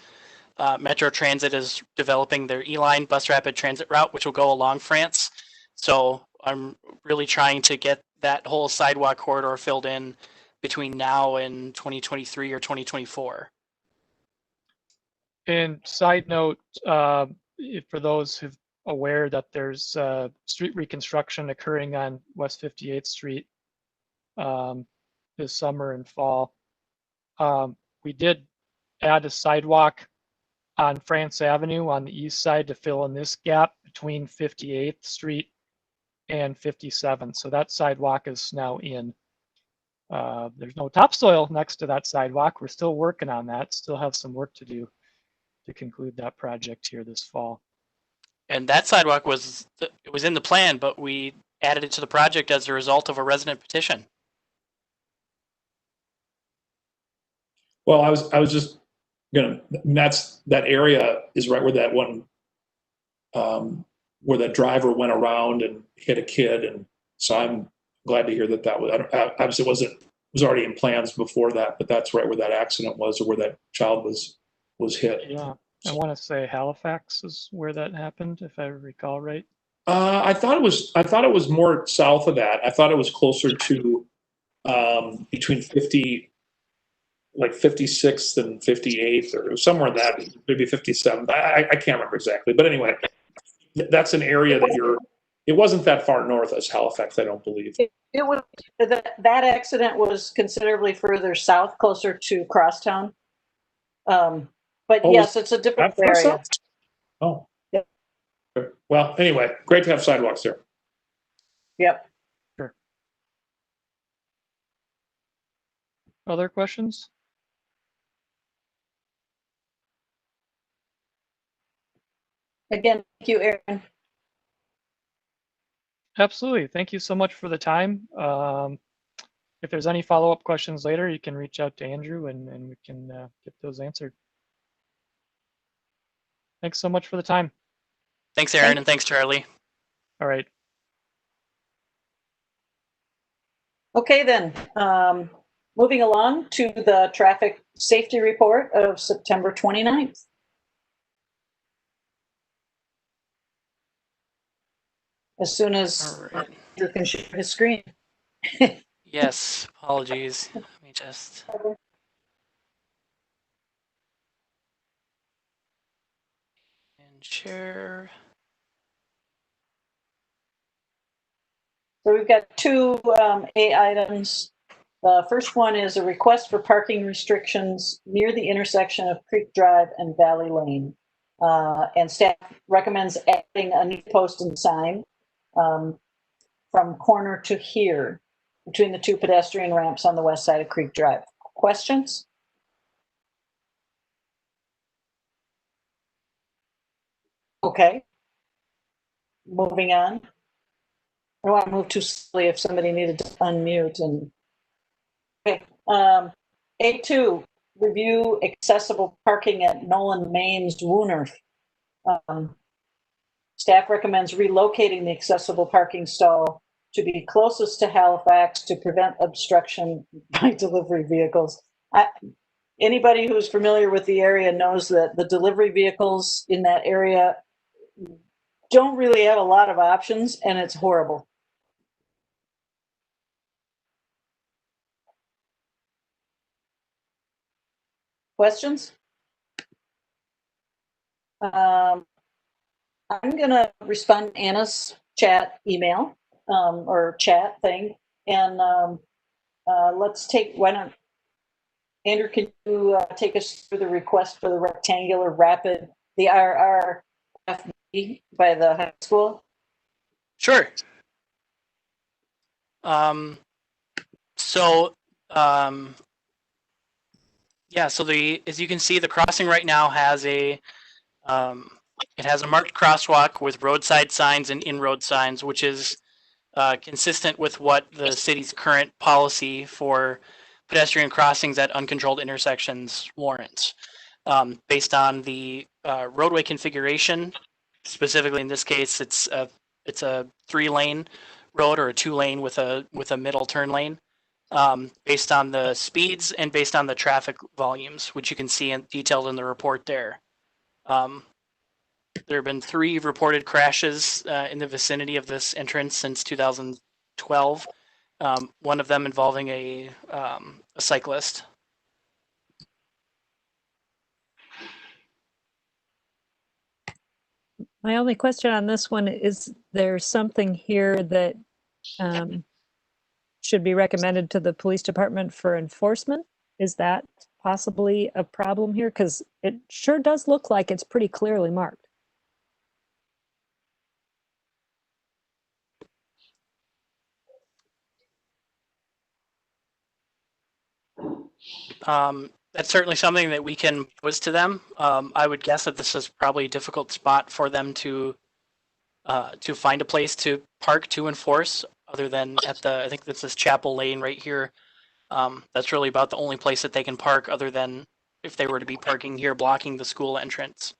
Metro Transit is developing their E-Line bus rapid transit route, which will go along France. So I'm really trying to get that whole sidewalk corridor filled in between now and 2023 or 2024. And side note, for those who aware that there's street reconstruction occurring on West 58th Street this summer and fall, we did add a sidewalk on France Avenue on the east side to fill in this gap between 58th Street and 57th. So that sidewalk is now in. There's no topsoil next to that sidewalk. We're still working on that. Still have some work to do to conclude that project here this fall. And that sidewalk was in the plan, but we added it to the project as a result of a resident petition. Well, I was just gonna, that area is right where that one, where that driver went around and hit a kid. And so I'm glad to hear that was, obviously it was already in plans before that, but that's right where that accident was, or where that child was hit. Yeah, I want to say Halifax is where that happened, if I recall right. I thought it was more south of that. I thought it was closer to between 56th and 58th, or somewhere in that, maybe 57th. I can't remember exactly, but anyway, that's an area that it wasn't that far north as Halifax, I don't believe. It was that accident was considerably further south, closer to Crosstown. But yes, it's a different area. South? Oh. Yep. Well, anyway, great to have sidewalks there. Yep. Sure. Other questions? Again, thank you, Aaron. Absolutely. Thank you so much for the time. If there's any follow-up questions later, you can reach out to Andrew and we can get those answered. Thanks so much for the time. Thanks, Aaron, and thanks, Charlie. All right. Okay, then. Moving along to the traffic safety report of September 29th. As soon as Andrew can share his screen. Yes, apologies. Let me just. And share. So we've got two A items. The first one is a request for parking restrictions near the intersection of Creek Drive and Valley Lane. And staff recommends adding a new post and sign from corner to here between the two pedestrian ramps on the west side of Creek Drive. Questions? Okay. Moving on. I want to move too slowly if somebody needed to unmute. And okay. A2, review accessible parking at Nolan Main's Wooner. Staff recommends relocating the accessible parking stall to be closest to Halifax to prevent obstruction by delivery vehicles. Anybody who's familiar with the area knows that the delivery vehicles in that area don't really have a lot of options, and it's horrible. Questions? I'm going to respond to Anna's chat email or chat thing, and let's take, why don't, Andrew, can you take us through the request for the rectangular rapid, the RRFB by the high school? Sure. So, yeah, so as you can see, the crossing right now has it has a marked crosswalk with roadside signs and in-road signs, which is consistent with what the city's current policy for pedestrian crossings at uncontrolled intersections warrants. Based on the roadway configuration, specifically in this case, it's a 3-lane road or a 2-lane with a middle turn lane. Based on the speeds and based on the traffic volumes, which you can see detailed in the report there. There have been 3 reported crashes in the vicinity of this entrance since 2012. One of them involving a cyclist. My only question on this one is there something here that should be recommended to the police department for enforcement? Is that possibly a problem here? Because it sure does look like it's pretty clearly marked. That's certainly something that we can pose to them. I would guess that this is probably a difficult spot for them to find a place to park to enforce, other than at I think this is Chapel Lane right here. That's really about the only place that they can park, other than if they were to be parking here blocking the school entrance.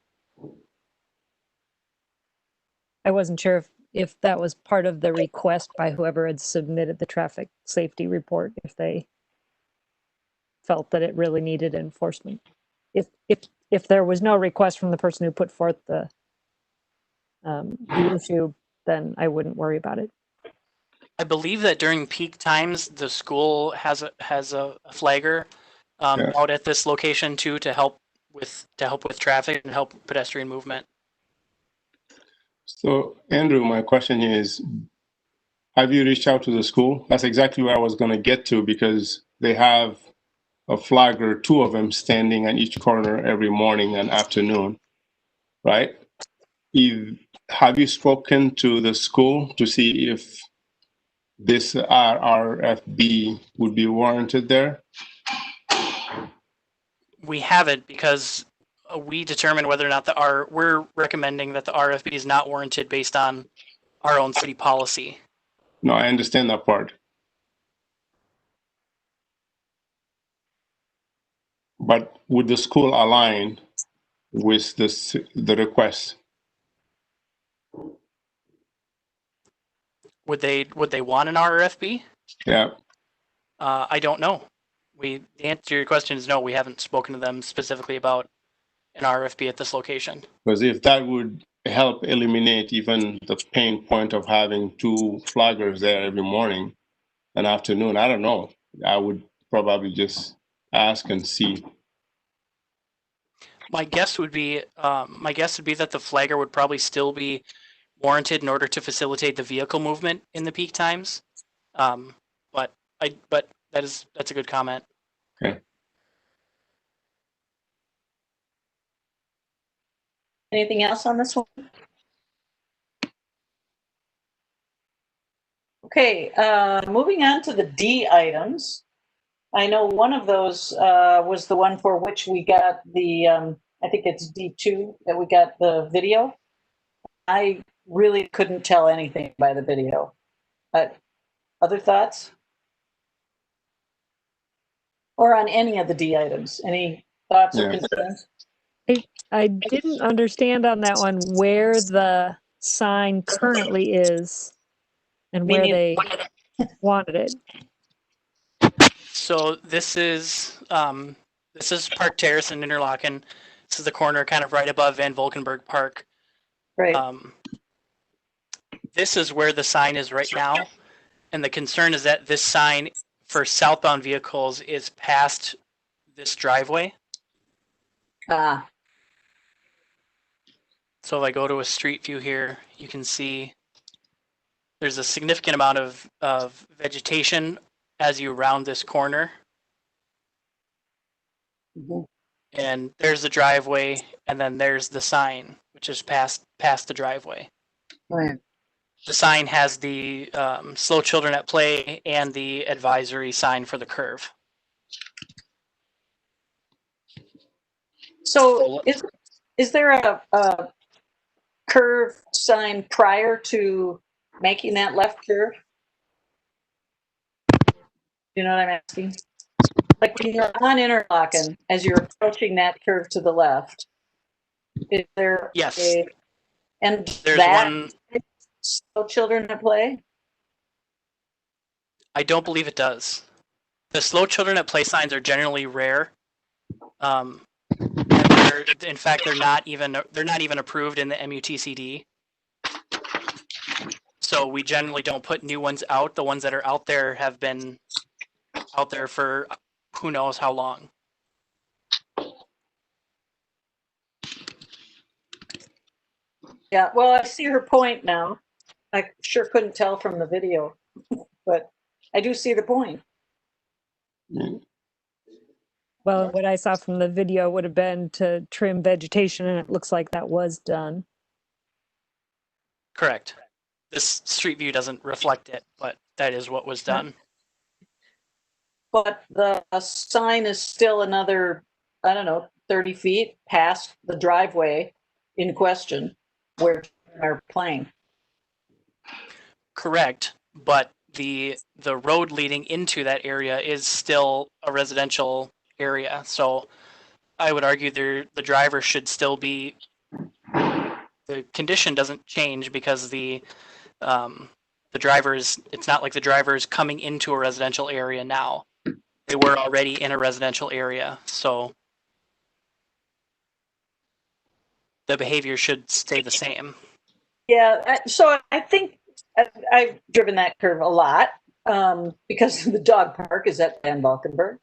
I wasn't sure if that was part of the request by whoever had submitted the traffic safety report, if they felt that it really needed enforcement. If there was no request from the person who put forth the issue, then I wouldn't worry about it. I believe that during peak times, the school has a flagger out at this location too, to help with traffic and help pedestrian movement. So, Andrew, my question is, have you reached out to the school? That's exactly where I was going to get to, because they have a flagger, 2 of them standing on each corner every morning and afternoon, right? Have you spoken to the school to see if this RRFB would be warranted there? We haven't, because we determine whether or not we're recommending that the RFB is not warranted based on our own city policy. No, I understand that part. But would the school align with the request? Would they want an RFB? Yeah. I don't know. The answer to your question is no. We haven't spoken to them specifically about an RFB at this location. Because if that would help eliminate even the pain point of having 2 flaggers there every morning and afternoon, I don't know. I would probably just ask and see. My guess would be that the flagger would probably still be warranted in order to facilitate the vehicle movement in the peak times. But that's a good comment. Okay. Anything else on this one? Okay, moving on to the D items. I know one of those was the one for which we got the, I think it's D2, that we got the video. I really couldn't tell anything by the video. Other thoughts? Or on any of the D items? Any thoughts or concerns? I didn't understand on that one where the sign currently is and where they wanted it. So this is Park Terrace in Interlaken. This is the corner kind of right above Van Valkenburg Park. Right. This is where the sign is right now. And the concern is that this sign for southbound vehicles is past this driveway. So if I go to a street view here, you can see there's a significant amount of vegetation as you round this corner. Mm-hmm. And there's the driveway, and then there's the sign, which is past the driveway. Right. The sign has the slow children at play and the advisory sign for the curve. So is there a curve sign prior to making that left curve? You know what I'm asking? Like when you're on Interlochen, as you're approaching that curve to the left, is there Yes. and There's that one. slow children at play? I don't believe it does. The slow children at play signs are generally rare. And in fact, they're not even approved in the MUTCD. So we generally don't put new ones out. The ones that are out there have been out there for who knows how long. Yeah, well, I see her point now. I sure couldn't tell from the video, but I do see the point. Well, what I saw from the video would have been to trim vegetation, and it looks like that was done. Correct. This street view doesn't reflect it, but that is what was done. But the sign is still another, I don't know, 30 feet past the driveway in question where children are playing. Correct, but the road leading into that area is still a residential area. So I would argue the driver should still be, the condition doesn't change because the drivers, it's not like the driver's coming into a residential area now. They were already in a residential area, so the behavior should stay the same. Yeah, so I think I've driven that curve a lot because the dog park is at Van Valkenburg.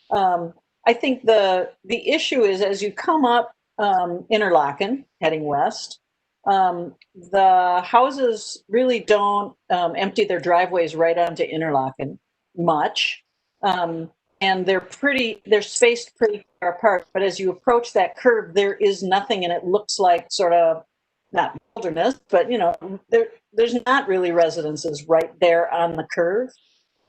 I think the issue is as you come up Interlochen, heading west, the houses really don't empty their driveways right onto Interlochen much. And they're spaced pretty far apart. But as you approach that curve, there is nothing, and it looks like sort of not wilderness, but you know, there's not really residences right there on the curve.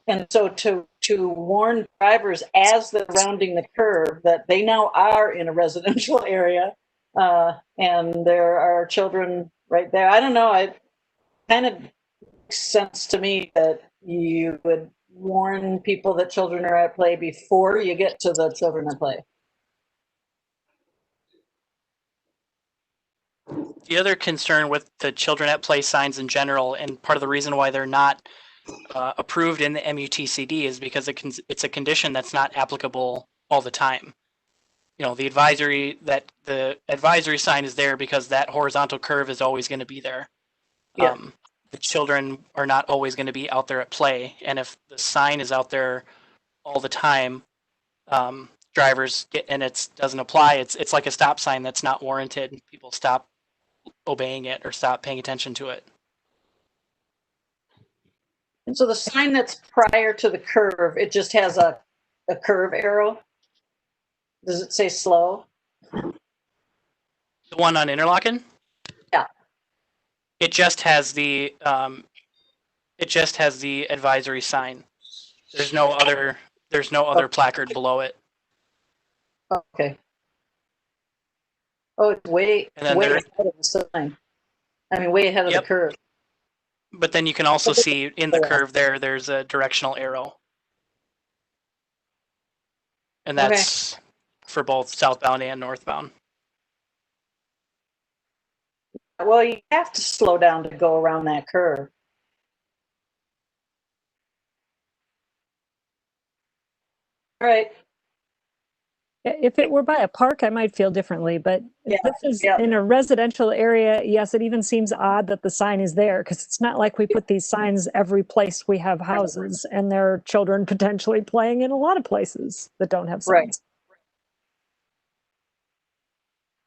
And so to warn drivers as they're rounding the curve that they now are in a residential area, and there are children right there. I don't know. It kind of makes sense to me that you would warn people that children are at play before you get to the children at play. The other concern with the children at play signs in general, and part of the reason why they're not approved in the MUTCD is because it's a condition that's not applicable all the time. You know, the advisory sign is there because that horizontal curve is always going to be there. Yeah. The children are not always going to be out there at play, and if the sign is out there all the time, drivers get, and it doesn't apply. It's like a stop sign that's not warranted. People stop obeying it or stop paying attention to it. And so the sign that's prior to the curve, it just has a curve arrow. Does it say slow? The one on Interlochen? Yeah. It just has the advisory sign. There's no other placard below it. Okay. Oh, it's way ahead of the sign. I mean, way ahead of the curve. But then you can also see in the curve there's a directional arrow. And that's for both southbound and northbound. Well, you have to slow down to go around that curve. All right. If it were by a park, I might feel differently, but if this is in a residential area, yes, it even seems odd that the sign is there because it's not like we put these signs every place we have houses, and there are children potentially playing in a lot of places that don't have signs. Right.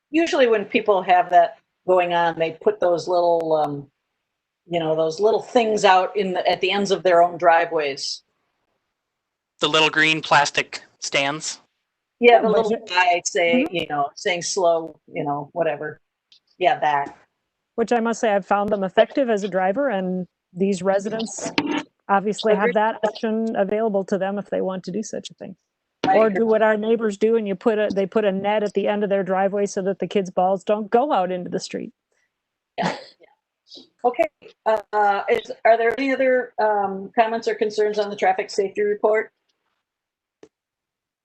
Usually when people have that going on, they put those little, those little things out at the ends of their own driveways. The little green plastic stands. Yeah, the little guy saying slow, whatever. Yeah, that. which I must say I've found them effective as a driver, and these residents obviously have that option available to them if they want to do such a thing. Or do what our neighbors do, and they put a net at the end of their driveway so that the kids' balls don't go out into the street. Yeah. Okay. Are there any other comments or concerns on the traffic safety report?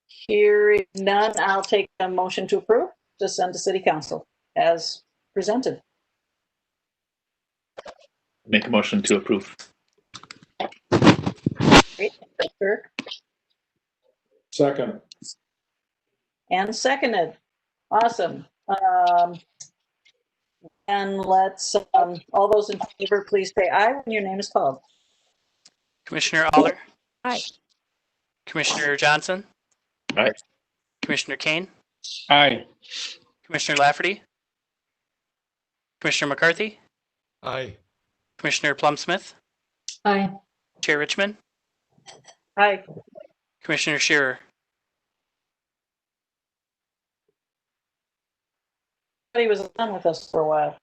Hearing none, I'll take a motion to approve to send to City Council as presented. Make a motion to approve. Great. Kirk. Second. And seconded. Awesome. And let's, all those in favor, please say aye when your name is called. Commissioner Aller. Aye. Commissioner Johnson. Aye. Commissioner Kane. Aye. Commissioner Lafferty. Commissioner McCarthy. Aye. Commissioner Plum-Smith. Aye. Chair Richmond. Aye. Commissioner Shearer. He was on with us for a while.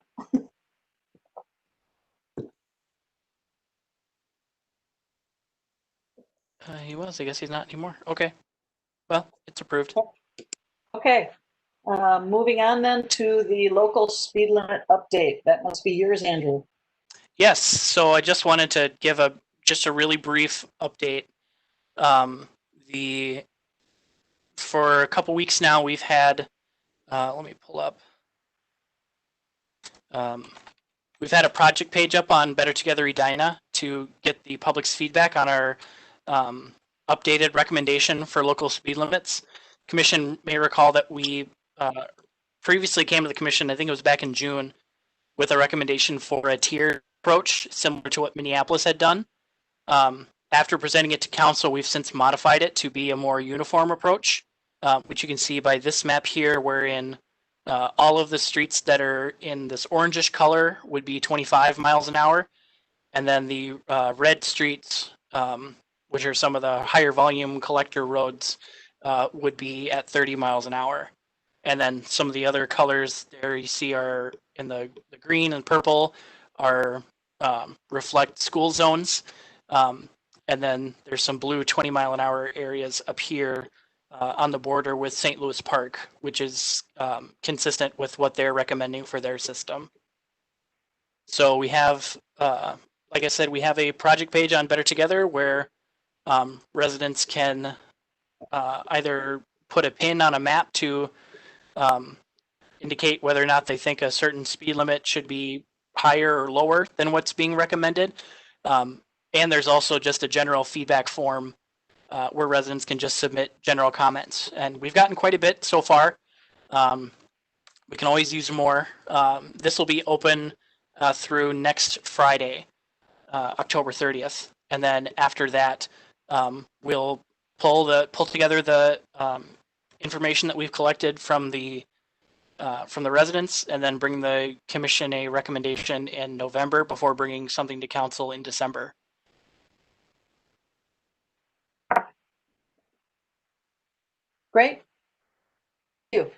He was. I guess he's not anymore. Okay. Well, it's approved. Okay. Moving on then to the local speed limit update. That must be yours, Andrew. Yes. So I just wanted to give just a really brief update. For a couple weeks now, we've had. Let me pull up. We've had a project page up on Better Together Edina to get the public's feedback on our updated recommendation for local speed limits. Commission may recall that we previously came to the commission, I think it was back in June, with a recommendation for a tiered approach similar to what Minneapolis had done. After presenting it to council, we've since modified it to be a more uniform approach, which you can see by this map here, wherein all of the streets that are in this orangish color would be 25 miles an hour. And then the red streets, which are some of the higher volume collector roads, would be at 30 miles an hour. And then some of the other colors there you see are in the green and purple are reflect school zones. And then there's some blue 20 mile an hour areas up here on the border with St. Louis Park, which is consistent with what they're recommending for their system. So we have, like I said, we have a project page on Better Together where residents can either put a pin on a map to indicate whether or not they think a certain speed limit should be higher or lower than what's being recommended. And there's also just a general feedback form where residents can just submit general comments. And we've gotten quite a bit so far. We can always use more. This will be open through next Friday, October 30th. And then after that, we'll pull together the information that we've collected from the residents, and then bring the commission a recommendation in November before bringing something to council in December. Great. Thank you.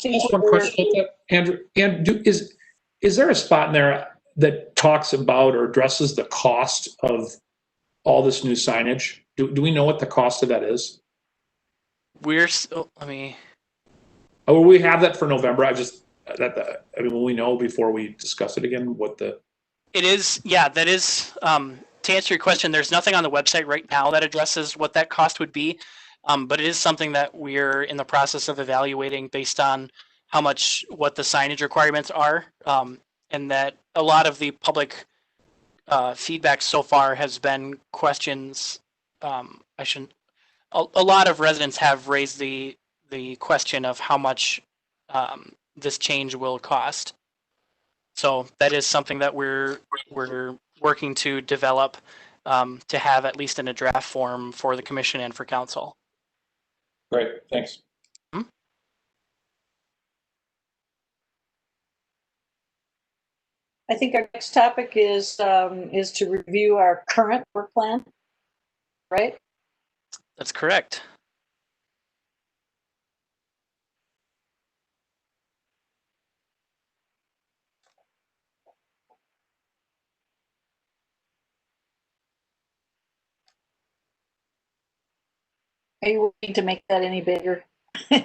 Just one question about that, Andrew. And is there a spot in there that talks about or addresses the cost of all this new signage? Do we know what the cost of that is? We're still, let me. Oh, will we have that for November? I mean, will we know before we discuss it again what the? It is, yeah, that is, to answer your question, there's nothing on the website right now that addresses what that cost would be. But it is something that we're in the process of evaluating based on what the signage requirements are. And that a lot of the public feedback so far has been questions. A lot of residents have raised the question of how much this change will cost. So that is something that we're working to develop to have at least in a draft form for the commission and for council. Great, thanks. I think our next topic is to review our current work plan, right? That's correct. Are you willing to make that any bigger? Is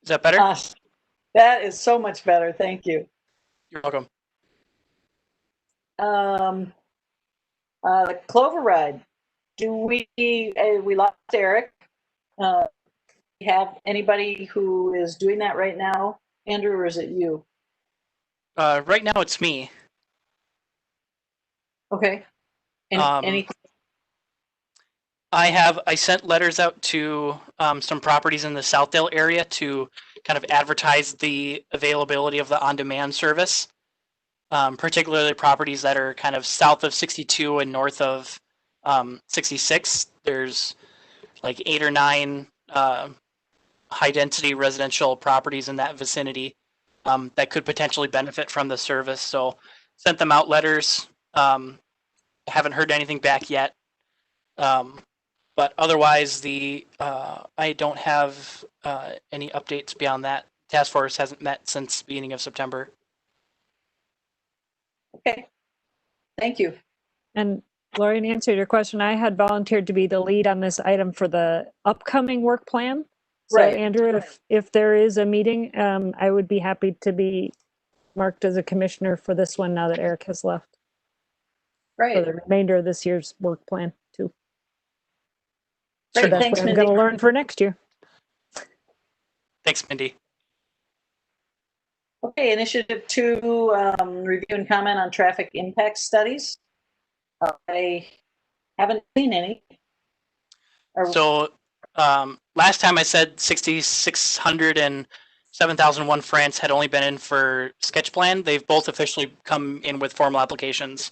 that better? That is so much better. Thank you. You're welcome. The Clover Ride. Do we lost Eric. Have anybody who is doing that right now, Andrew, or is it you? Right now it's me. Okay. Any I sent letters out to some properties in the Southdale area to kind of advertise the availability of the on-demand service, particularly properties that are kind of south of 62 and north of 66. There's like 8 or 9 high-density residential properties in that vicinity that could potentially benefit from the service. So sent them out letters. Haven't heard anything back yet. But otherwise, I don't have any updates beyond that. Task force hasn't met since beginning of September. Okay. Thank you. And Lori, in answer to your question, I had volunteered to be the lead on this item for the upcoming work plan. So Right. Andrew, if there is a meeting, I would be happy to be marked as a commissioner for this one now that Eric has left. For Right. the remainder of this year's work plan too. So Great. that's Thanks, what I'm Mindy. going to learn for next year. Thanks, Mindy. Okay, initiative 2, review and comment on traffic impact studies. I haven't seen any. So last time I said 6,600 and 7,001 France had only been in for sketch plan. They've both officially come in with formal applications.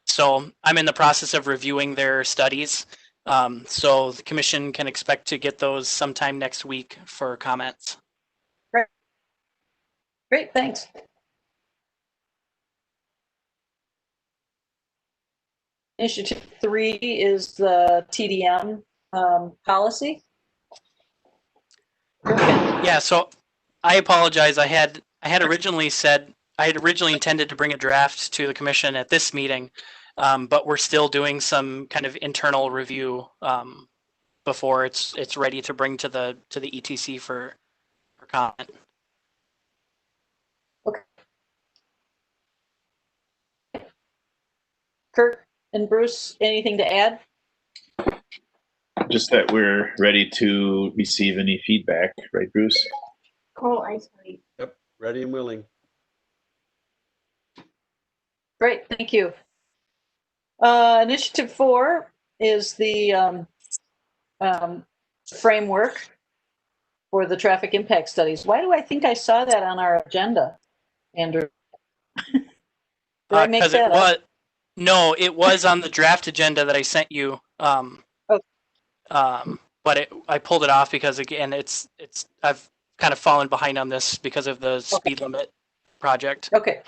So I'm in the process of reviewing their studies. So the commission can expect to get those sometime next week for comments. Great, thanks. Initiative 3 is the TDM policy. Yeah, so I apologize. I had originally intended to bring a draft to the commission at this meeting, but we're still doing some kind of internal review before it's ready to bring to the ETC for comment. Okay. Kurt and Bruce, anything to add? Just that we're ready to receive any feedback, right, Bruce? Oh, I see. Yep, ready and willing. Great, thank you. Initiative 4 is the framework for the traffic impact studies. Why do I think I saw that on our agenda, Andrew? Did I make that up? No, it was on the draft agenda that I sent you. But I pulled it off because again, I've kind of fallen behind on this because of the speed limit project. Okay.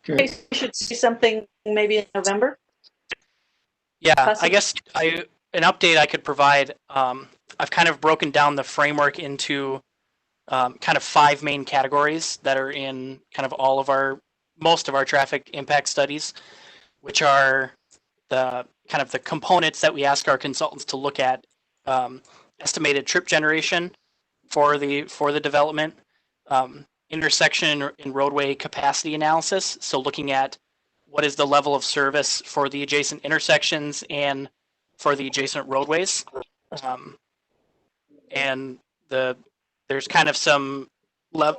Okay, so we should see something maybe in November? Yeah, Possibly. I guess an update I could provide. I've kind of broken down the framework into kind of 5 main categories that are in kind of most of our traffic impact studies, which are the kind of the components that we ask our consultants to look at. Estimated trip generation for the development, intersection and roadway capacity analysis. So looking at what is the level of service for the adjacent intersections and for the adjacent roadways. And there's kind of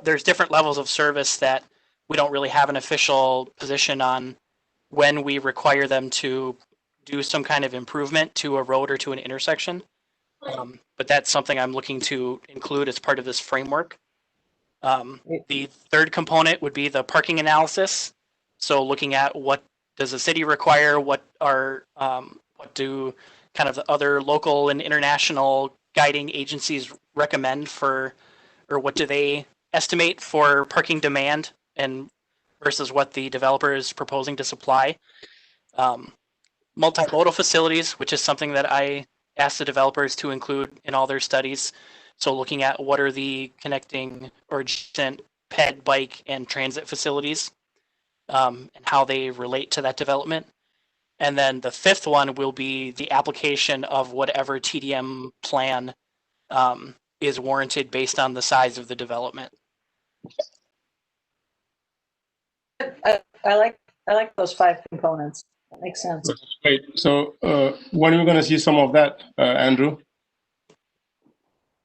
there's different levels of service that we don't really have an official position on when we require them to do some kind of improvement to a road or to an intersection. But that's something I'm looking to include as part of this framework. The third component would be the parking analysis. So looking at what does the city require, what do kind of the other local and international guiding agencies recommend or what do they estimate for parking demand and versus what the developer is proposing to supply. Multimodal facilities, which is something that I ask the developers to include in all their studies. So looking at what are the connecting or adjacent ped, bike, and transit facilities and how they relate to that development. And then the fifth one will be the application of whatever TDM plan is warranted based on the size of the development. I like those 5 components. That makes sense. Great. So when are we going to see some of that, Andrew?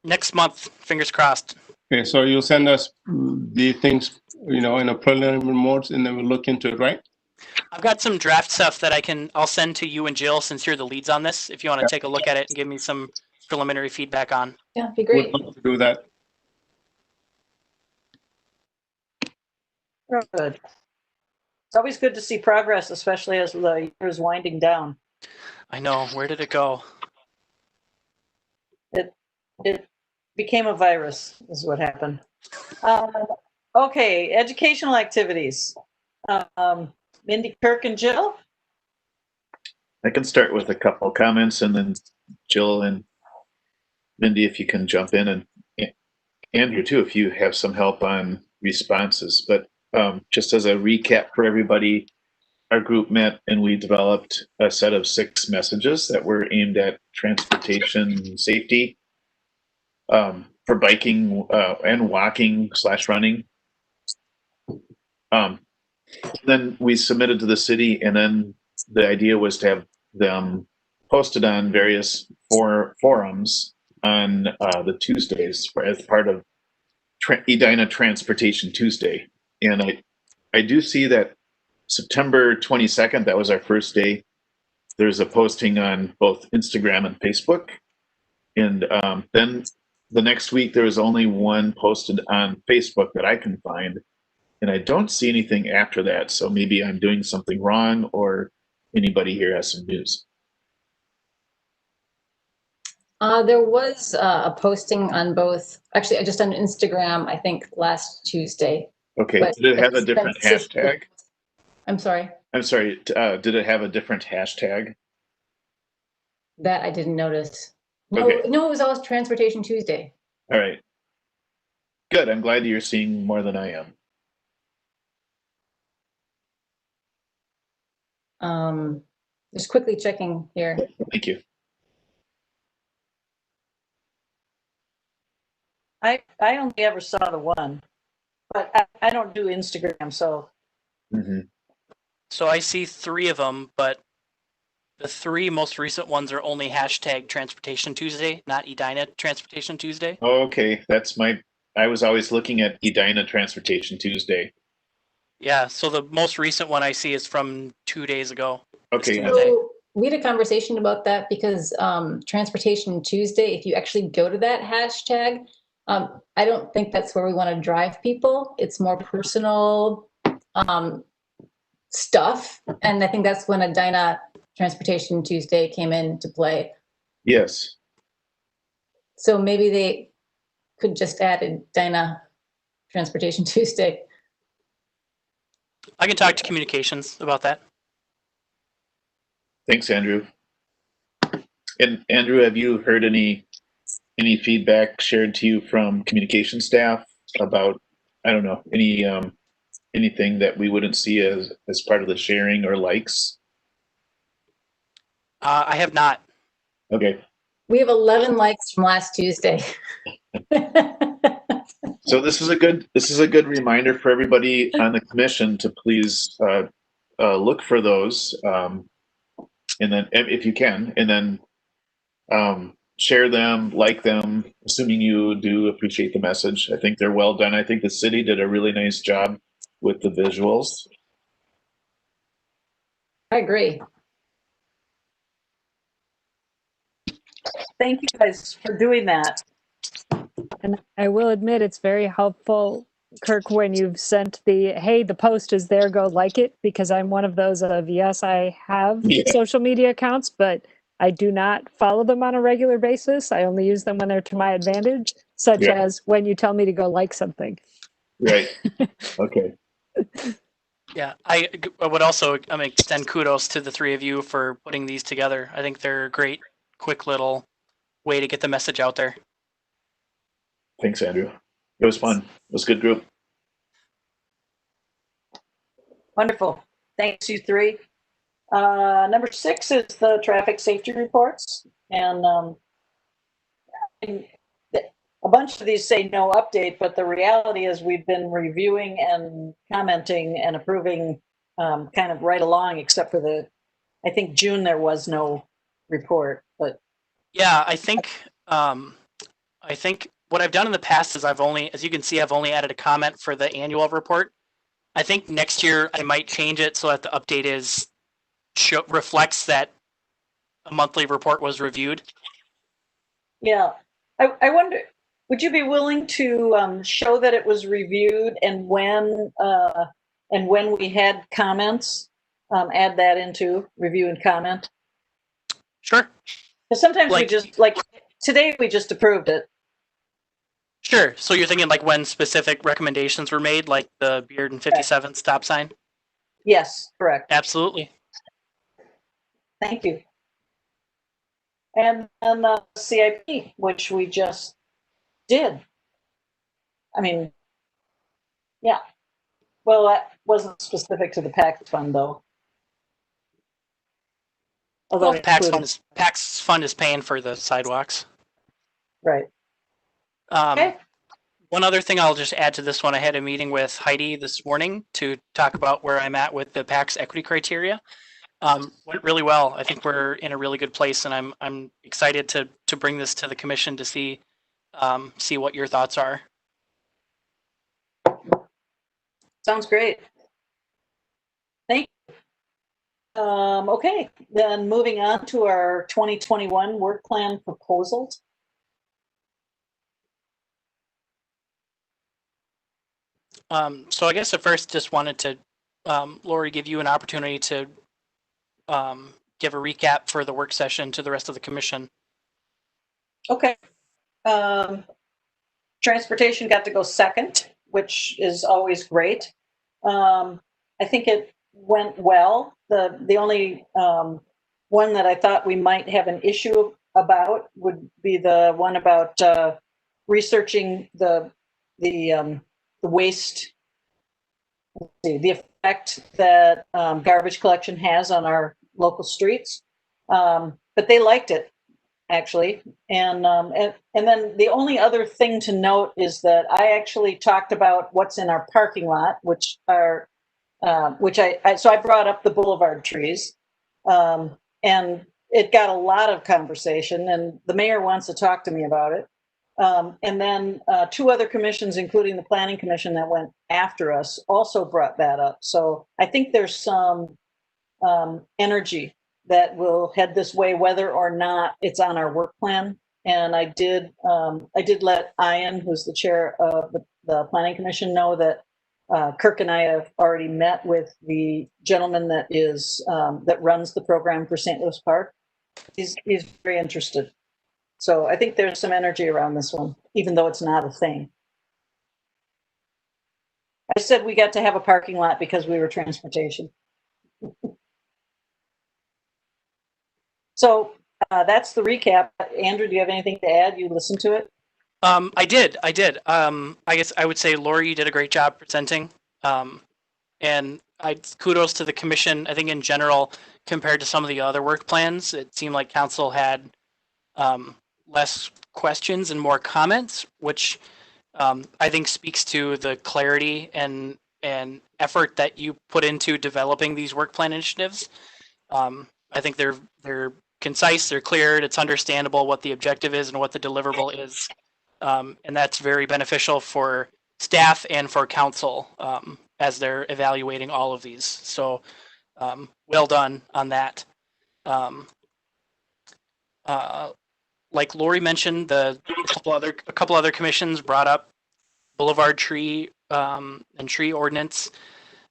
Next month, fingers crossed. Okay, so you'll send us the things, in a preliminary mode, and then we'll look into it, right? I've got some draft stuff that I'll send to you and Jill since you're the leads on this. If you want to take a look at it and give me some preliminary feedback on. Yeah, it'd be great. We'd love to do that. Good. It's always good to see progress, especially as the year is winding down. I know. Where did it go? It became a virus, is what happened. Okay, educational activities. Mindy, Kirk, and Jill? I can start with a couple of comments, and then Jill and Mindy, if you can jump in, and Andrew too, if you have some help on responses. But just as a recap for everybody, our group met and we developed a set of 6 messages that were aimed at transportation safety for biking and walking / running. Then we submitted to the city, and then the idea was to have them posted on various forums on the Tuesdays as part of Edina Transportation Tuesday. And I do see that September 22nd, that was our first day, there's a posting on both Instagram and Facebook. And then the next week, there was only one posted on Facebook that I can find. And I don't see anything after that. So maybe I'm doing something wrong, or anybody here has some news. There was a posting on both, actually just on Instagram, I think last Tuesday. Okay, did it have a different hashtag? I'm sorry? I'm sorry, did it have a different hashtag? That I didn't notice. No, Okay. no, it was always Transportation Tuesday. All right. Good, I'm glad you're seeing more than I am. Just quickly checking here. Thank you. I only ever saw the one, but I don't do Instagram, so. So I see 3 of them, but the 3 most recent ones are only hashtag Transportation Tuesday, not Edina Transportation Tuesday. Okay, I was always looking at Edina Transportation Tuesday. Yeah, so the most recent one I see is from 2 days ago. Okay. So we had a conversation about that because Transportation Tuesday, if you actually go to that hashtag, I don't think that's where we want to drive people. It's more personal stuff. And I think that's when Edina Transportation Tuesday came into play. Yes. So maybe they could just add Edina Transportation Tuesday. I can talk to communications about that. Thanks, Andrew. And Andrew, have you heard any feedback shared to you from communication staff about, I don't know, anything that we wouldn't see as part of the sharing or likes? I have not. Okay. We have 11 likes from last Tuesday. So this is a good reminder for everybody on the commission to please look for those, and then if you can, and then share them, like them, assuming you do appreciate the message. I think they're well done. I think the city did a really nice job with the visuals. I agree. Thank you guys for doing that. And I will admit it's very helpful, Kirk, when you've sent hey, the post is there, go like it, because I'm one of those of, yes, I have social media accounts, but I do not follow them on a regular basis. I only use them when they're to my advantage, such as when you tell me to go like something. Right. Okay. Yeah, I would also extend kudos to the 3 of you for putting these together. I think they're a great, quick little way to get the message out there. Thanks, Andrew. It was fun. It was a good group. Wonderful. Thanks, you 3. Number 6 is the traffic safety reports. And a bunch of these say no update, but the reality is we've been reviewing and commenting and approving kind of right along, except for I think June there was no report, but. Yeah, I think what I've done in the past is as you can see, I've only added a comment for the annual report. I think next year I might change it so that the update reflects that a monthly report was reviewed. Yeah, I wonder, would you be willing to show that it was reviewed and when we had comments, add that into review and comment? Sure. Because sometimes we just, like today, we just approved it. Sure. So you're thinking like when specific recommendations were made, like the Beard and 57 stop sign? Yes, correct. Absolutely. Thank you. And then the CIP, which we just did. I mean, yeah. Well, that wasn't specific to the PAC fund, though. Although Well, PAC's fund is paying for the sidewalks. Right. Okay. One other thing I'll just add to this one, I had a meeting with Heidi this morning to talk about where I'm at with the PAC's equity criteria. Went really well. I think we're in a really good place, and I'm excited to bring this to the commission to see what your thoughts are. Sounds great. Thank you. Okay, then moving on to our 2021 work plan proposals. So I guess at first just wanted to, Lori, give you an opportunity to give a recap for the work session to the rest of the commission. Okay. Transportation got to go second, which is always great. I think it went well. The only one that I thought we might have an issue about would be the one about researching the waste, the effect that garbage collection has on our local streets. But they liked it, actually. And then the only other thing to note is that I actually talked about what's in our parking lot, which are so I brought up the boulevard trees, and it got a lot of conversation, and the mayor wants to talk to me about it. And then 2 other commissions, including the Planning Commission that went after us, also brought that up. So I think there's some energy that will head this way, whether or not it's on our work plan. And I did let Ian, who's the chair of the Planning Commission, know that Kirk and I have already met with the gentleman that runs the program for St. Louis Park. He's very interested. So I think there's some energy around this one, even though it's not a thing. I said we got to have a parking lot because we were transportation. So that's the recap. Andrew, do you have anything to add? You listened to it? I did. I guess I would say, Lori, you did a great job presenting. And kudos to the commission. I think in general, compared to some of the other work plans, it seemed like council had less questions and more comments, which I think speaks to the clarity and effort that you put into developing these work plan initiatives. I think they're concise, they're clear, it's understandable what the objective is and what the deliverable is. And that's very beneficial for staff and for council as they're evaluating all of these. So well done on that. Like Lori mentioned, a couple other commissions brought up boulevard tree and tree ordinance.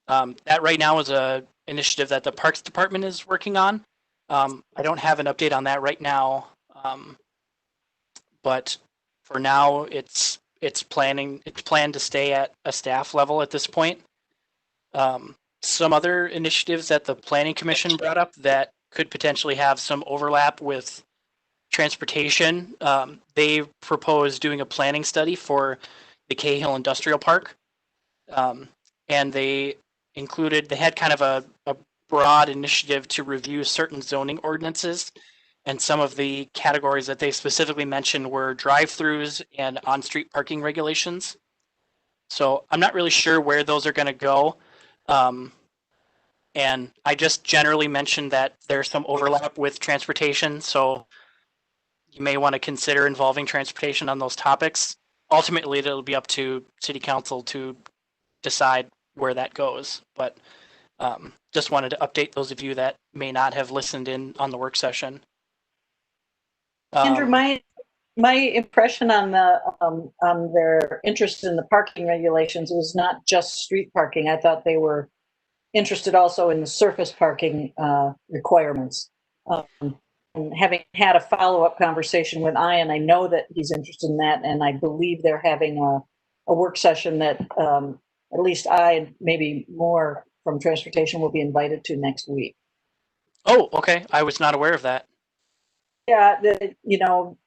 That right now is a initiative that the Parks Department is working on. I don't have an update on that right now, but for now it's planned to stay at a staff level at this point. Some other initiatives that the Planning Commission brought up that could potentially have some overlap with transportation. They proposed doing a planning study for the Cahill Industrial Park, and they had kind of a broad initiative to review certain zoning ordinances. And some of the categories that they specifically mentioned were drive-throughs and on-street parking regulations. So I'm not really sure where those are going to go. And I just generally mentioned that there's some overlap with transportation. So you may want to consider involving transportation on those topics. Ultimately, it'll be up to city council to decide where that goes. But just wanted to update those of you that may not have listened in on the work session. Andrew, my impression on their interest in the parking regulations was not just street parking. I thought they were interested also in the surface parking requirements. And having had a follow-up conversation with Ian, I know that he's interested in that, and I believe they're having a work session that at least I and maybe more from transportation will be invited to next week. Oh, okay. I was not aware of that. Yeah, you know,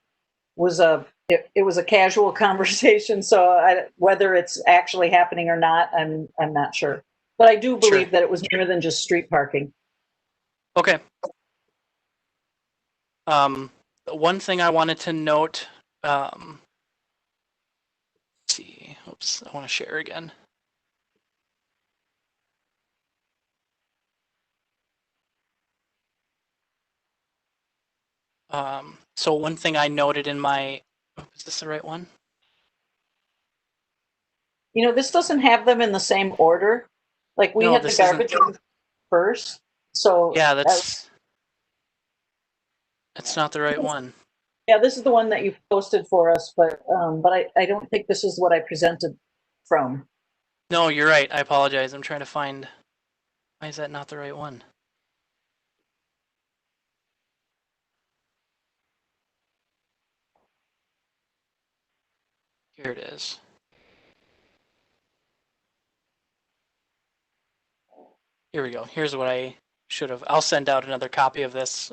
it was a casual conversation, so whether it's actually happening or not, I'm not sure. But I do believe that it was more than just street parking. Okay. One thing I wanted to note, let's see, oops, I want to share again. So one thing I noted in my, is this the right one? You know, this doesn't have them in the same order. Like we had the garbage first. So yeah, that's not the right one. Yeah, this is the one that you posted for us, but I don't think this is what I presented from. No, you're right. I apologize. I'm trying to find, why is that not the right one? Here it is. Here we go. Here's what I should have. I'll send out another copy of this.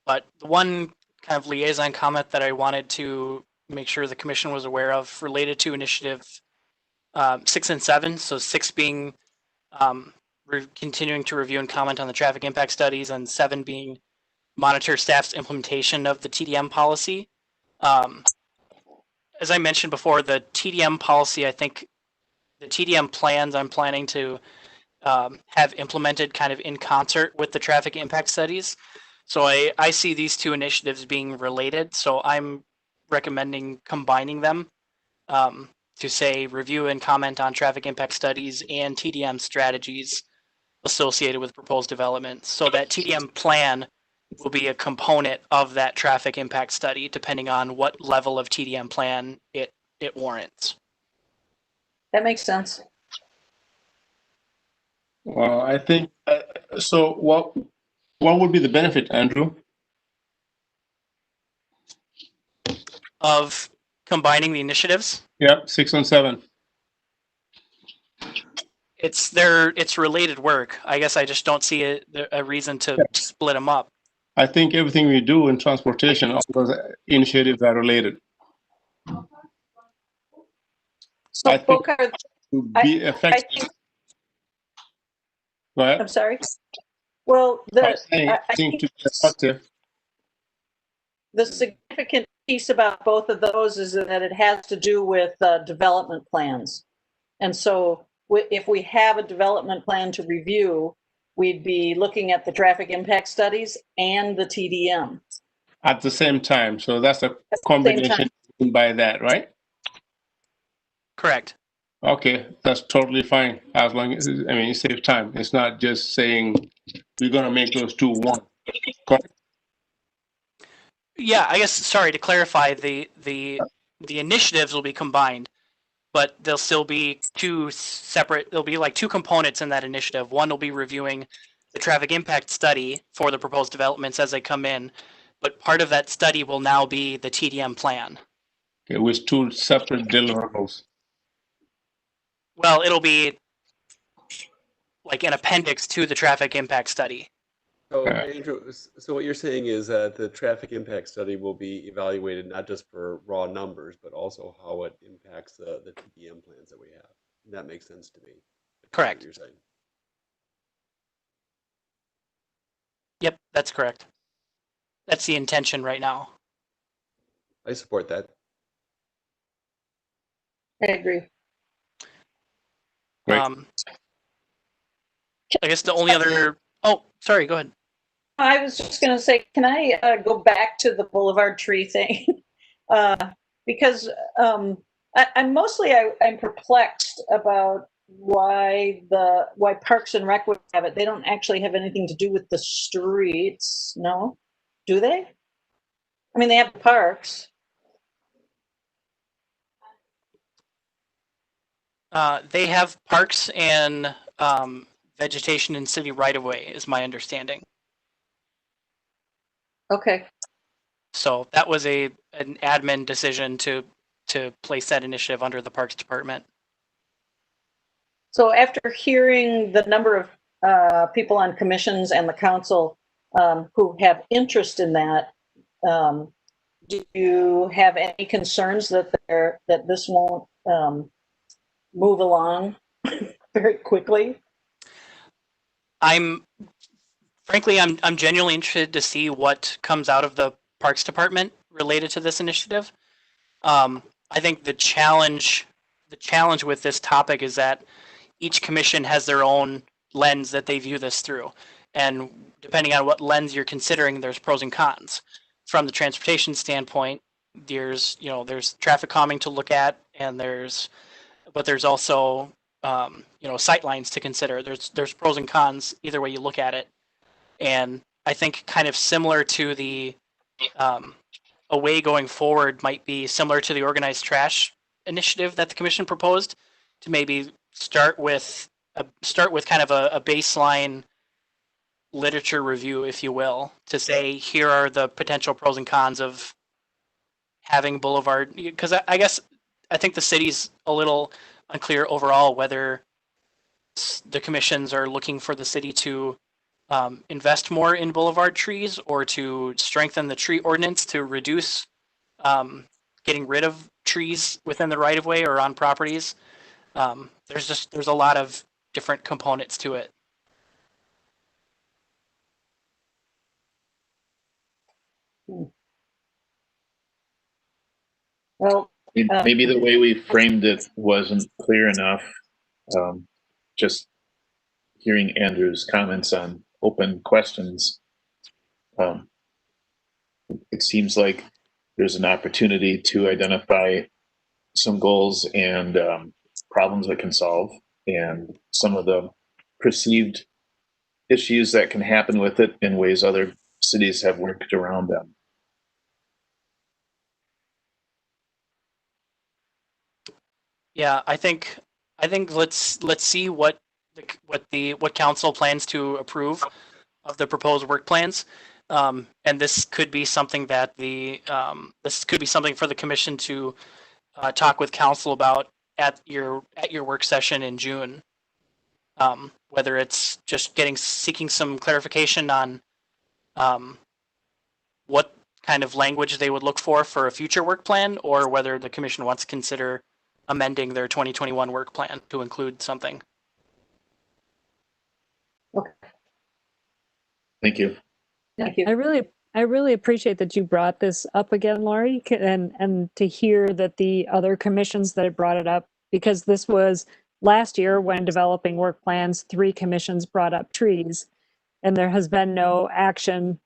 But the one kind of liaison comment that I wanted to make sure the commission was aware of related to initiative 6 and 7. So 6 being continuing to review and comment on the traffic impact studies, and 7 being monitor staff's implementation of the TDM policy. As I mentioned before, the TDM policy, I think the TDM plans I'm planning to have implemented kind of in concert with the traffic impact studies. So I see these two initiatives being related. So I'm recommending combining them to say review and comment on traffic impact studies and TDM strategies associated with proposed development. So that TDM plan will be a component of that traffic impact study, depending on what level of TDM plan it warrants. That makes sense. Well, I think, so what would be the benefit, Andrew? Of combining the initiatives? Yep, 6 and 7. It's related work. I guess I just don't see a reason to split them up. I think everything we do in transportation, all those initiatives are related. So I think to be effective. Go ahead. I'm sorry. Well, I think to be effective. The significant piece about both of those is that it has to do with development plans. And so if we have a development plan to review, we'd be looking at the traffic impact studies and the TDM. At the same time. So that's a combination by that, right? Correct. Okay, that's totally fine. As long as, I mean, you save time. It's not just saying we're going to make those two one. Correct? Yeah, I guess, sorry, to clarify, the initiatives will be combined, but they'll still be two separate, there'll be like two components in that initiative. One will be reviewing the traffic impact study for the proposed developments as they come in, but part of that study will now be the TDM plan. Okay, with two separate deliverables. Well, it'll be like an appendix to the traffic impact study. So, Andrew, so what you're saying is that the traffic impact study will be evaluated not just for raw numbers, but also how it impacts the TDM plans that we have. And that makes sense to me. Correct. You're saying. That's correct. That's the intention right now. I support that. I agree. Great. I guess the only other, oh, sorry, go ahead. I was just going to say, can I go back to the boulevard tree thing? Because I'm mostly I'm perplexed about why Parks and Rec would have it. They don't actually have anything to do with the streets, no? Do they? I mean, they have the parks. They have parks and vegetation in city right of way, is my understanding. Okay. So that was an admin decision to place that initiative under the Parks Department. So after hearing the number of people on commissions and the council who have interest in that, do you have any concerns that this won't move along very quickly? I'm genuinely interested to see what comes out of the Parks Department related to this initiative. I think the challenge with this topic is that each commission has their own lens that they view this through, and depending on what lens you're considering, there's pros and cons. From the transportation standpoint, there's traffic calming to look at, and there's also sight lines to consider. There's pros and cons either way you look at it, and I think kind of similar to the a way going forward might be similar to the organized trash initiative that the commission proposed, to maybe start with kind of a baseline literature review, if you will, to say here are the potential pros and cons of having boulevard. Because I think the city's a little unclear overall whether the commissions are looking for the city to invest more in boulevard trees or to strengthen the tree ordinance to reduce getting rid of trees within the right of way or on properties. There's a lot of different components to it. Well, maybe the way we framed it wasn't clear enough. Just hearing Andrew's comments on open questions, it seems like there's an opportunity to identify some goals and problems that can solve, and some of the perceived issues that can happen with it in ways other cities have worked around them. Yeah, I think let's see what council plans to approve of the proposed work plans, and this could be something that for the commission to talk with council about at your work session in June. Whether it's just seeking some clarification on what kind of language they would look for a future work plan, or whether the commission wants to consider amending their 2021 work plan to include something. Okay. Thank you. Thank you. I really appreciate that you brought this up again, Lori, and to hear that the other commissions that had brought it up, because this was last year when developing work plans, 3 commissions brought up trees, and there has been no action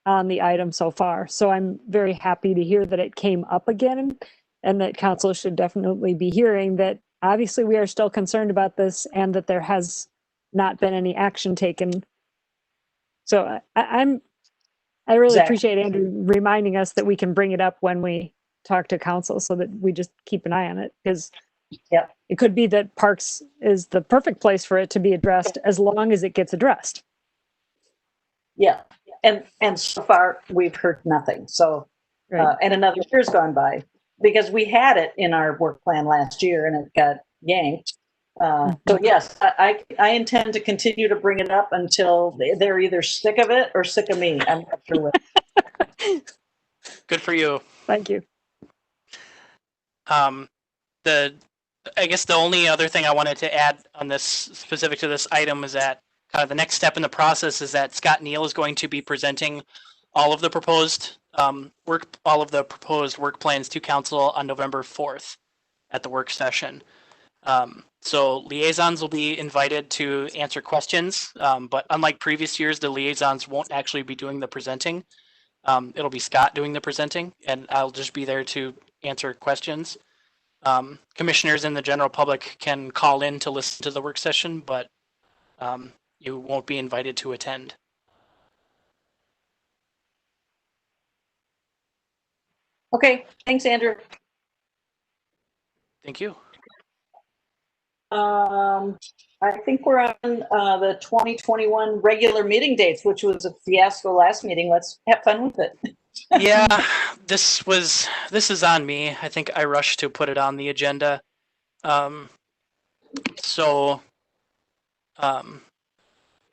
on the item so far. So I'm very happy to hear that it came up again, and that council should definitely be hearing that obviously we are still concerned about this and that there has not been any action taken. So I really appreciate Andrew reminding us that we can bring it up when we talk to council, so that we just keep an eye on it, because it could be that parks is the perfect place for it to be addressed as long as it gets addressed. Yeah, and so far we've heard nothing. So, and another year's gone by, because we had it in our work plan last year and it got yanked. So yes, I intend to continue to bring it up until they're either sick of it or sick of me. I'm not sure which. Good for you. Thank you. I guess the only other thing I wanted to add on this, specific to this item, is that kind of the next step in the process is that Scott Neal is going to be presenting all of the proposed work plans to council on November 4th at the work session. So liaisons will be invited to answer questions, but unlike previous years, the liaisons won't actually be doing the presenting. It'll be Scott doing the presenting, and I'll just be there to answer questions. Commissioners and the general public can call in to listen to the work session, but you won't be invited to attend. Okay, thanks, Andrew. Thank you. I think we're on the 2021 regular meeting dates, which was a fiasco last meeting. Let's have fun with it. Yeah, this is on me. I think I rushed to put it on the agenda.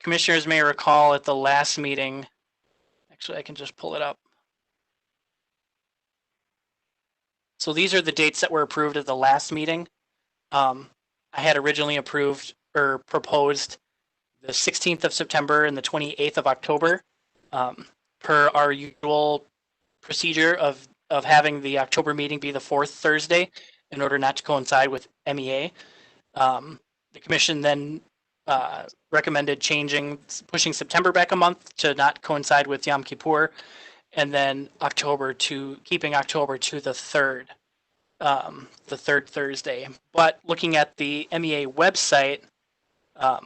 Commissioners may recall at the last meeting, actually I can just pull it up. So these are the dates that were approved at the last meeting. I had originally approved or proposed the 16th of September and the 28th of October, per our usual procedure of having the October meeting be the fourth Thursday in order not to coincide with MEA. The commission then recommended pushing September back a month to not coincide with Yom Kippur, and then keeping October to the third Thursday. But looking at the MEA website, I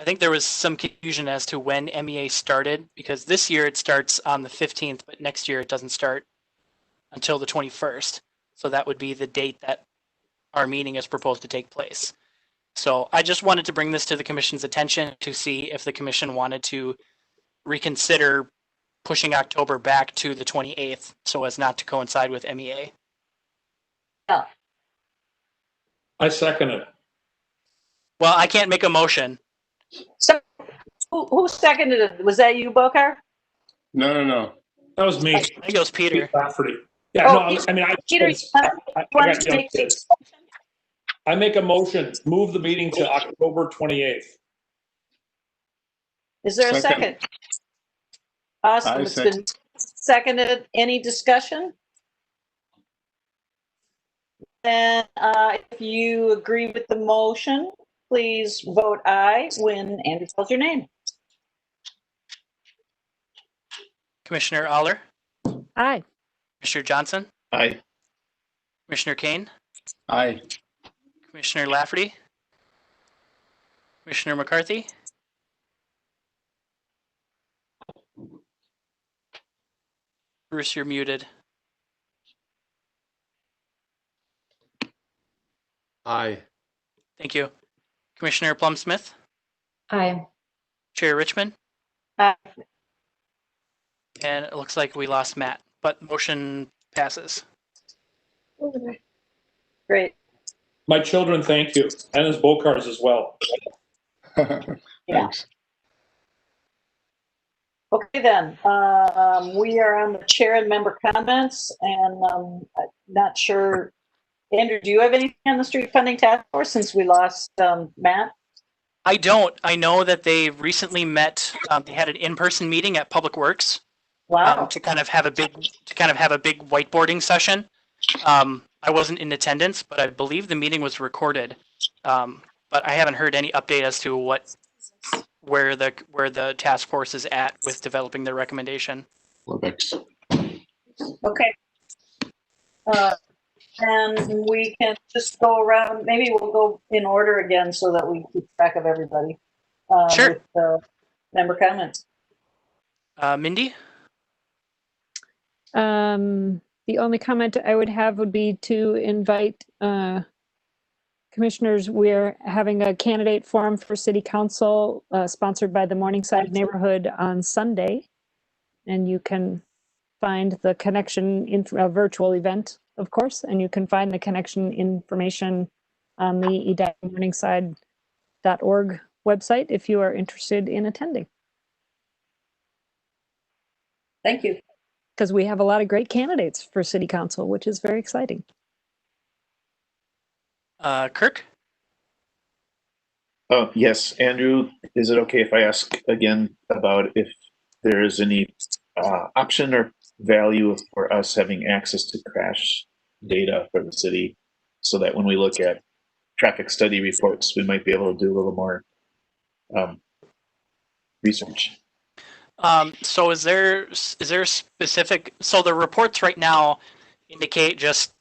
think there was some confusion as to when MEA started, because this year it starts on the 15th, but next year it doesn't start until the 21st. So that would be the date that our meeting is proposed to take place. So I just wanted to bring this to the commission's attention to see if the commission wanted to reconsider pushing October back to the 28th so as not to coincide with MEA. Yeah. I second it. Well, I can't make a motion. So who seconded it? Was that you, Bokar? No. That was me. I think it was Peter. Lafferty. Yeah, Oh, no, I mean, Peter, I wanted got to young make kids. I make a motion, move the meeting to October 28th. Is there a second? Awesome. I It's second. been seconded. Any discussion? And if you agree with the motion, please vote aye when Andrew tells your name. Commissioner Aller, Aye. Commissioner Johnson, Aye. Commissioner Kane, Aye. Commissioner Lafferty, Commissioner McCarthy, Bruce, you're muted. Aye. Thank you. Commissioner Plum-Smith, Aye. Chair Richmond, Aye. and it looks like we lost Matt, but motion passes. Great. My children, thank you, and his Bokar's as well. Thanks. Okay, then. We are on the chair and member comments, and I'm not sure. Andrew, do you have anything on the street funding task force since we lost Matt? I don't. I know that they recently met. They had an in-person meeting at Public Works. Wow. To kind of have a big whiteboarding session. I wasn't in attendance, but I believe the meeting was recorded. But I haven't heard any update as to where the task force is at with developing their recommendation. WebEx. Okay. And we can just go around. Maybe we'll go in order again so that we keep track of everybody. Sure. With member comments. Mindy? The only comment I would have would be to invite commissioners. We're having a candidate forum for city council sponsored by the Morningside neighborhood on Sunday. And you can find the connection in a virtual event, of course, and you can find the connection information on the edinamorningside.org website if you are interested in attending. Thank you. Because we have a lot of great candidates for city council, which is very exciting. Kirk? Yes, Andrew, is it okay if I ask again about if there is any option or value for us having access to crash data for the city so that when we look at traffic study reports, we might be able to do a little more research? So is there specific, so the reports right now indicate just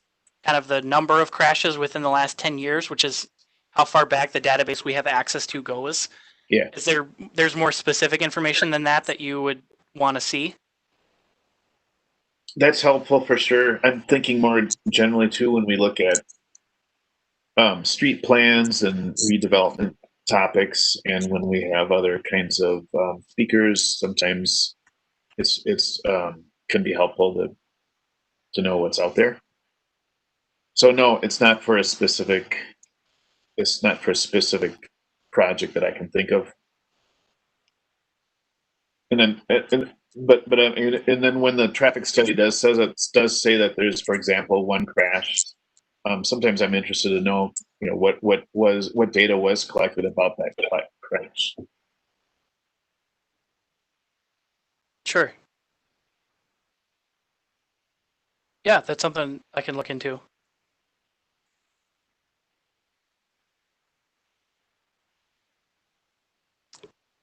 kind of the number of crashes within the last 10 years, which is how far back the database we have access to goes. Yeah. Is there's more specific information than that you would want to see? That's helpful for sure. I'm thinking more generally too when we look at street plans and redevelopment topics, and when we have other kinds of speakers, sometimes it's can be helpful to know what's out there. So no, it's not for a specific. It's not for a specific project that I can think of. And then, and then when the traffic study does say that there's, for example, one crash. Sometimes I'm interested to know, what data was collected about that crash. Sure. Yeah, that's something I can look into.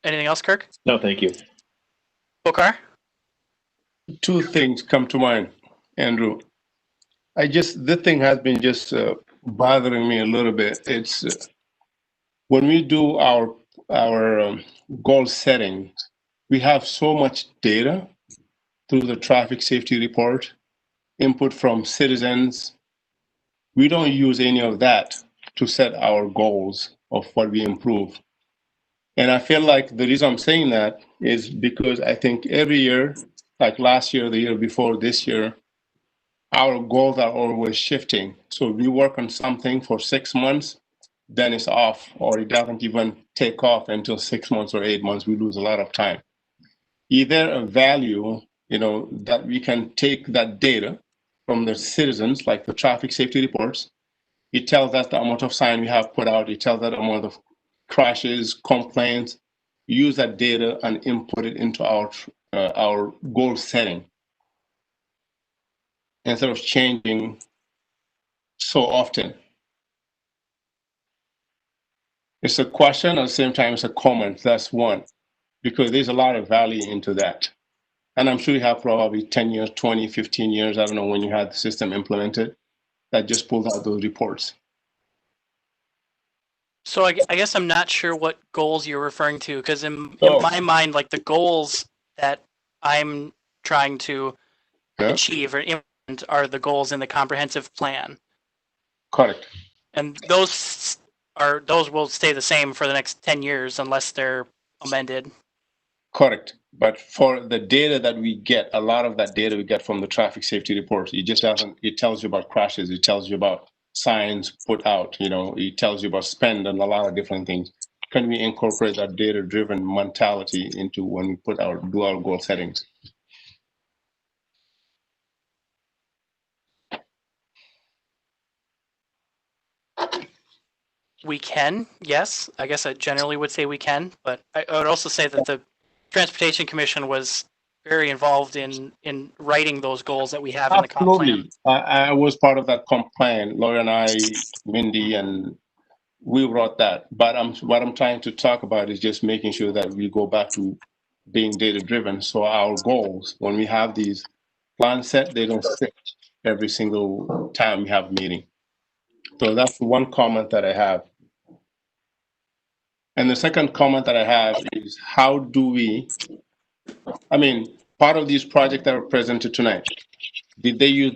Anything else, Kirk? No, thank you. Bokar? Two things come to mind, Andrew. This thing has been just bothering me a little bit. It's when we do our goal setting, we have so much data through the traffic safety report, input from citizens. We don't use any of that to set our goals of what we improve. And I feel like the reason I'm saying that is because I think every year, like last year, the year before, this year, our goals are always shifting. So we work on something for 6 months, then it's off, or it doesn't even take off until 6 months or 8 months. We lose a lot of time. Either a value, that we can take that data from the citizens, like the traffic safety reports. It tells us the amount of sign we have put out. It tells us the amount of crashes, complaints. Use that data and input it into our goal setting instead of changing so often. It's a question, at the same time, it's a comment. That's one, because there's a lot of value into that. And I'm sure you have probably 10 years, 20, 15 years, I don't know when you had the system implemented, that just pulls out those reports. So I guess I'm not sure what goals you're referring to, because in my mind, like the goals that I'm trying to achieve or implement are the goals in the comprehensive plan. Correct. And those will stay the same for the next 10 years unless they're amended. Correct. But for the data that we get, a lot of that data we get from the traffic safety reports. It tells you about crashes, it tells you about signs put out, it tells you about spend and a lot of different things. Can we incorporate that data-driven mentality into when we do our goal settings? We can, yes. I guess I generally would say we can, but I would also say that the Transportation Commission was very involved in writing those goals that we have in the comp plan. I was part of that comp plan. Laura and I, Mindy, and we wrote that. But what I'm trying to talk about is just making sure that we go back to being data-driven. So our goals, when we have these plans set, they don't stick every single time we have a meeting. So that's one comment that I have. And the second comment that I have is how do we, part of these projects that were presented tonight, did they use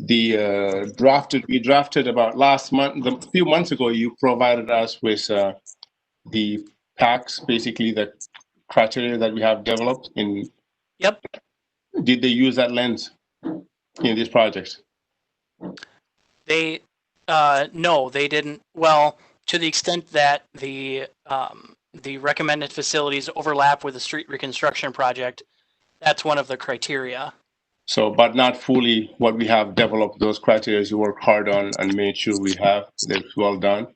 we drafted about last month, a few months ago, you provided us with the packs, basically the criteria that we have developed in. Yep. Did they use that lens in these projects? No, they didn't. Well, to the extent that the recommended facilities overlap with the street reconstruction project, that's one of the criteria. So, but not fully what we have developed, those criteria you work hard on and made sure we have, that's well done.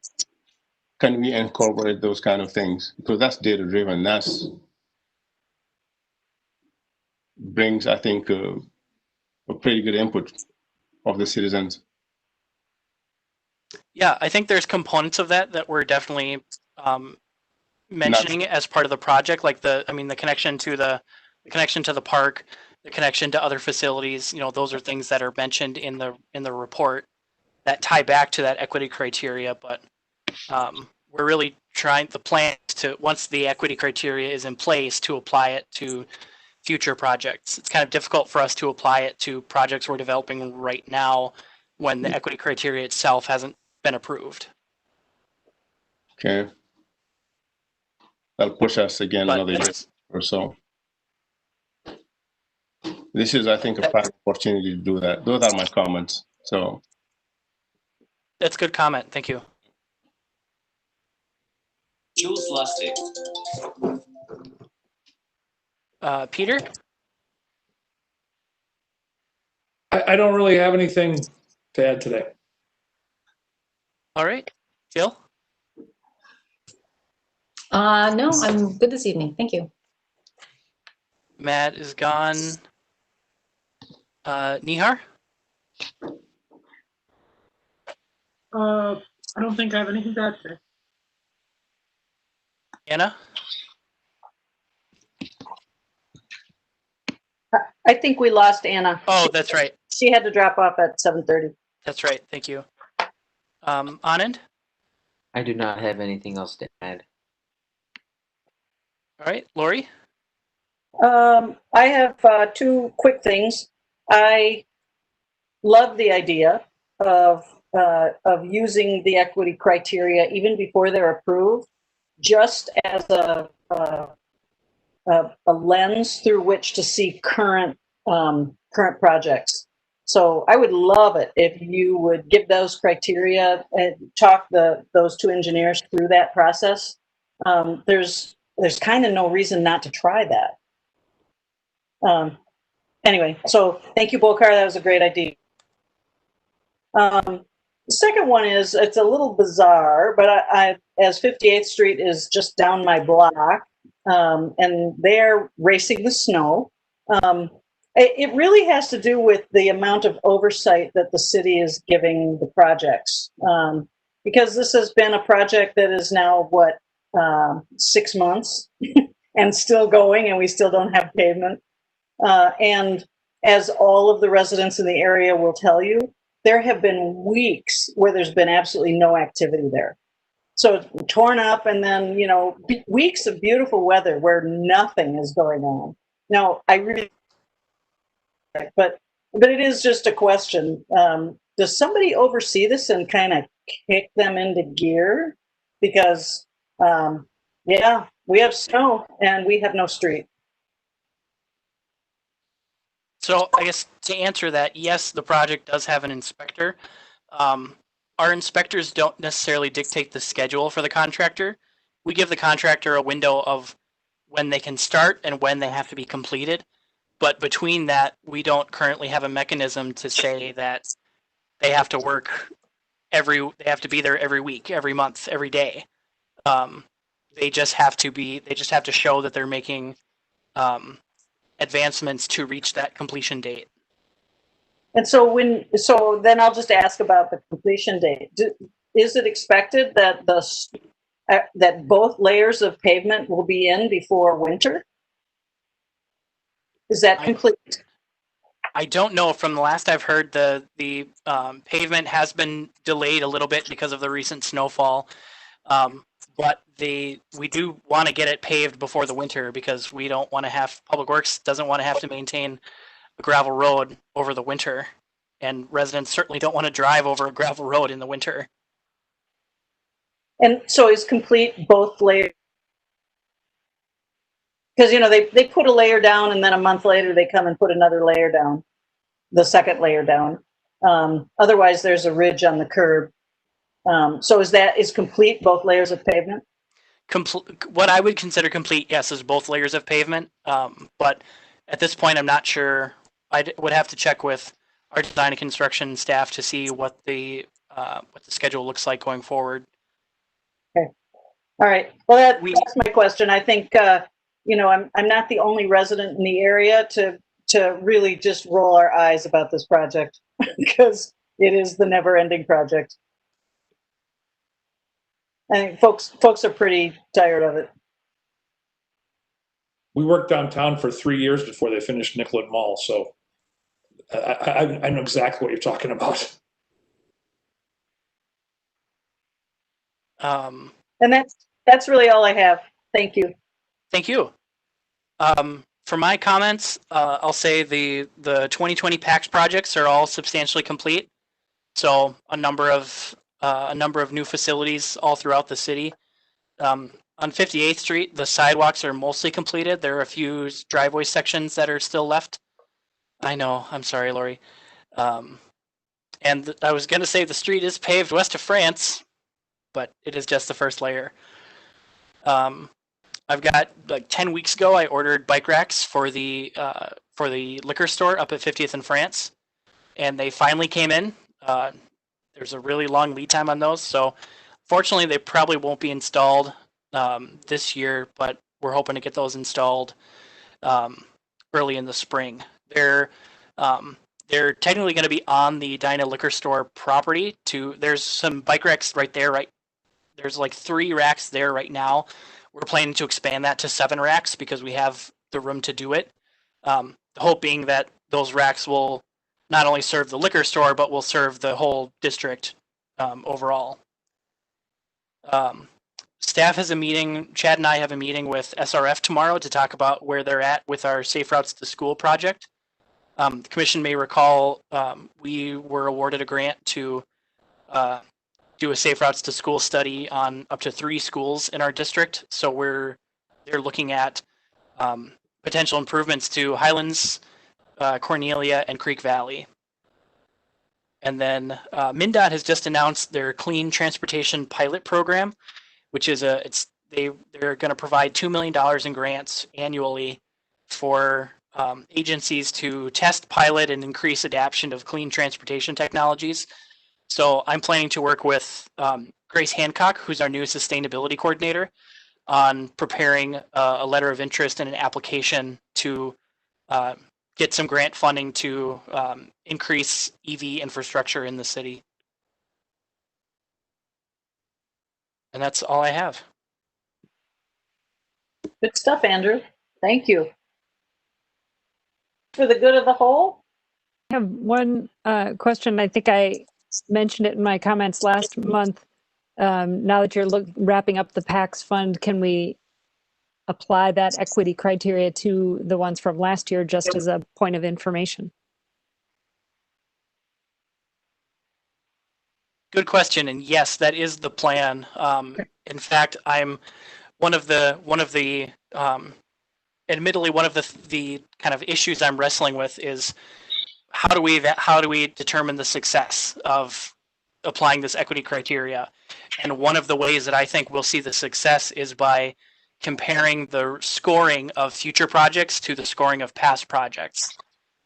Can we incorporate those kind of things? Because that's data driven. That's brings, I think, a pretty good input of the citizens. Yeah, I think there's components of that we're definitely mentioning as part of the project, like the connection to the park, the connection to other facilities. Those are things that are mentioned in the report that tie back to that equity criteria. But we're really trying the plan to, once the equity criteria is in place, to apply it to future projects. It's kind of difficult for us to apply it to projects we're developing right now when the equity criteria itself hasn't been approved. Okay. That'll push us again another year or so. This is, I think, a prime opportunity to do that. Those are my comments. So that's a good comment. Thank you. Jules Lustig. Peter? I don't really have anything to add today. All right. Jill? No, I'm good this evening. Thank you. Matt is gone. Nihar? I don't think I have anything to add today. Anna? I think we lost Anna. Oh, that's right. She had to drop off at 7:30. That's right. Thank you. Anand? I do not have anything else to add. All right. Lori? I have two quick things. I love the idea of using the equity criteria even before they're approved, just as a lens through which to see current projects. So I would love it if you would give those criteria and talk those two engineers through that process. There's kind of no reason not to try that. Anyway, so thank you, Bolkar. That was a great idea. The second one is, it's a little bizarre, but as 58th Street is just down my block, and they're racing the snow. It really has to do with the amount of oversight that the city is giving the projects. Because this has been a project that is now, 6 months and still going, and we still don't have pavement. And as all of the residents in the area will tell you, there have been weeks where there's been absolutely no activity there. So it's torn up, and then, weeks of beautiful weather where nothing is going on. Now, I really, but it is just a question. Does somebody oversee this and kind of kick them into gear? Because, yeah, we have snow and we have no street. So I guess to answer that, yes, the project does have an inspector. Our inspectors don't necessarily dictate the schedule for the contractor. We give the contractor a window of when they can start and when they have to be completed. But between that, we don't currently have a mechanism to say that they have to work they have to be there every week, every month, every day. They just have to show that they're making advancements to reach that completion date. And so then I'll just ask about the completion date. Is it expected that that both layers of pavement will be in before winter? Is that complete? I don't know. From the last I've heard, the pavement has been delayed a little bit because of the recent snowfall. But we do want to get it paved before the winter, because we don't want to Public Works doesn't want to have to maintain a gravel road over the winter, and residents certainly don't want to drive over a gravel road in the winter. And so is complete both layers? Because, they put a layer down, and then a month later they come and put another layer down, the second layer down. Otherwise, there's a ridge on the curb. So is complete both layers of pavement? What I would consider complete, yes, is both layers of pavement. But at this point, I'm not sure would have to check with our design and construction staff to see what the schedule looks like going forward. Okay. All right. Well, that's my question. I think, you know, I'm not the only resident in the area to really just roll our eyes about this project because it is the never-ending project. I think folks are pretty tired of it. We worked downtown for 3 years before they finished Nicollet Mall, so I know exactly what you're talking about. And that's really all I have. Thank you. Thank you. For my comments, I'll say the 2020 PAX projects are all substantially complete. So a number of new facilities all throughout the city. On 58th Street, the sidewalks are mostly completed. There are a few driveway sections that are still left. I know. I'm sorry, Lori. And I was going to say the street is paved west of France, but it is just the first layer. I've got like 10 weeks ago, I ordered bike racks for the liquor store up at 50th and France, and they finally came in. There's a really long lead time on those, so fortunately they probably won't be installed this year, but we're hoping to get those installed early in the spring. They're technically going to be on the Edina liquor store property. There's some bike racks right there. There's like 3 racks there right now. We're planning to expand that to 7 racks because we have the room to do it. Hoping that those racks will not only serve the liquor store, but will serve the whole district overall. Staff has a meeting, Chad and I have a meeting with SRF tomorrow to talk about where they're at with our Safe Routes to School project. The commission may recall we were awarded a grant to do a Safe Routes to School study on up to 3 schools in our district. So they're looking at potential improvements to Highlands, Cornelia, and Creek Valley. And then MnDOT has just announced their Clean Transportation Pilot Program, which is they're going to provide $2 million in grants annually for agencies to test, pilot, and increase adoption of clean transportation technologies. So I'm planning to work with Grace Hancock, who's our new sustainability coordinator, on preparing a letter of interest and an application to get some grant funding to increase EV infrastructure in the city. And that's all I have. Good stuff, Andrew. Thank you. For the good of the whole? I have one question. I think I mentioned it in my comments last month. Now that you're wrapping up the PAX fund, can we apply that equity criteria to the ones from last year just as a point of information? Good question, and yes, that is the plan. In fact, I'm admittedly one of the kind of issues I'm wrestling with is how do we determine the success of applying this equity criteria? And one of the ways that I think we'll see the success is by comparing the scoring of future projects to the scoring of past projects.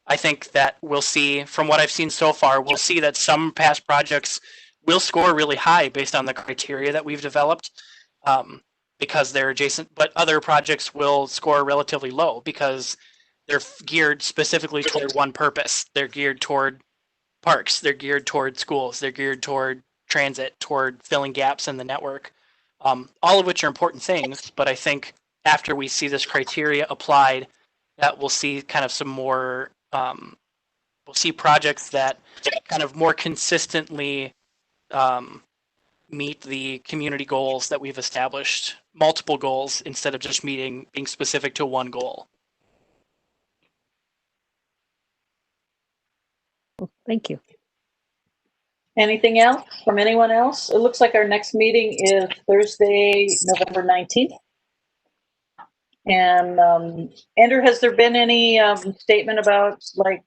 I think that we'll see, from what I've seen so far, we'll see that some past projects will score really high based on the criteria that we've developed because they're adjacent, but other projects will score relatively low because they're geared specifically toward one purpose. They're geared toward parks, they're geared toward schools, they're geared toward transit, toward filling gaps in the network, all of which are important things. But I think after we see this criteria applied, that we'll see kind of some more, we'll see projects that kind of more consistently meet the community goals that we've established, multiple goals instead of just being specific to one goal. Thank you. Anything else from anyone else? It looks like our next meeting is Thursday, November 19th. And Andrew, has there been any statement about like,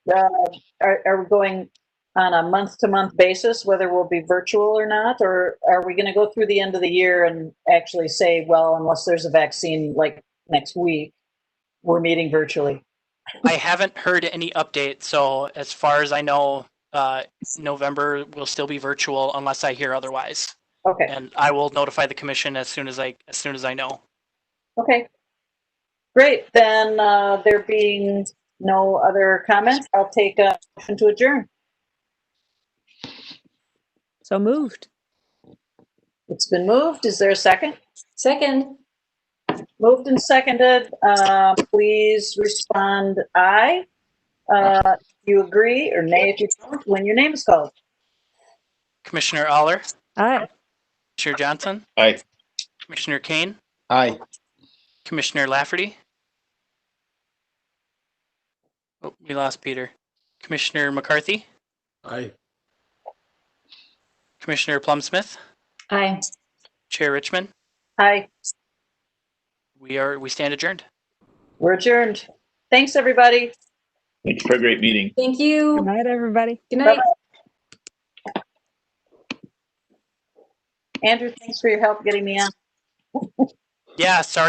are we going on a month-to-month basis, whether we'll be virtual or not? Or are we going to go through the end of the year and actually say, well, unless there's a vaccine like next week, we're meeting virtually? I haven't heard any update, so as far as I know, November will still be virtual unless I hear otherwise. Okay. And I will notify the commission as soon as I know. Okay. Great. Then there being no other comments, I'll take a motion to adjourn. So moved. It's been moved. Is there a second? Second. Moved and seconded. Please respond aye. You agree, or nay if you don't, when your name is called. Commissioner Aller, Aye. Commissioner Johnson, Aye. Commissioner Kane, Aye. Commissioner Lafferty. Oh, we lost Peter. Commissioner McCarthy, Aye. Commissioner Plumsmith, Aye. Chair Richmond. Aye. We stand adjourned. We're adjourned. Thanks, everybody. Thank you for a great meeting. Thank you. Good night, everybody. Good night. Bye-bye. Andrew, thanks for your help getting me on. Yeah, sorry.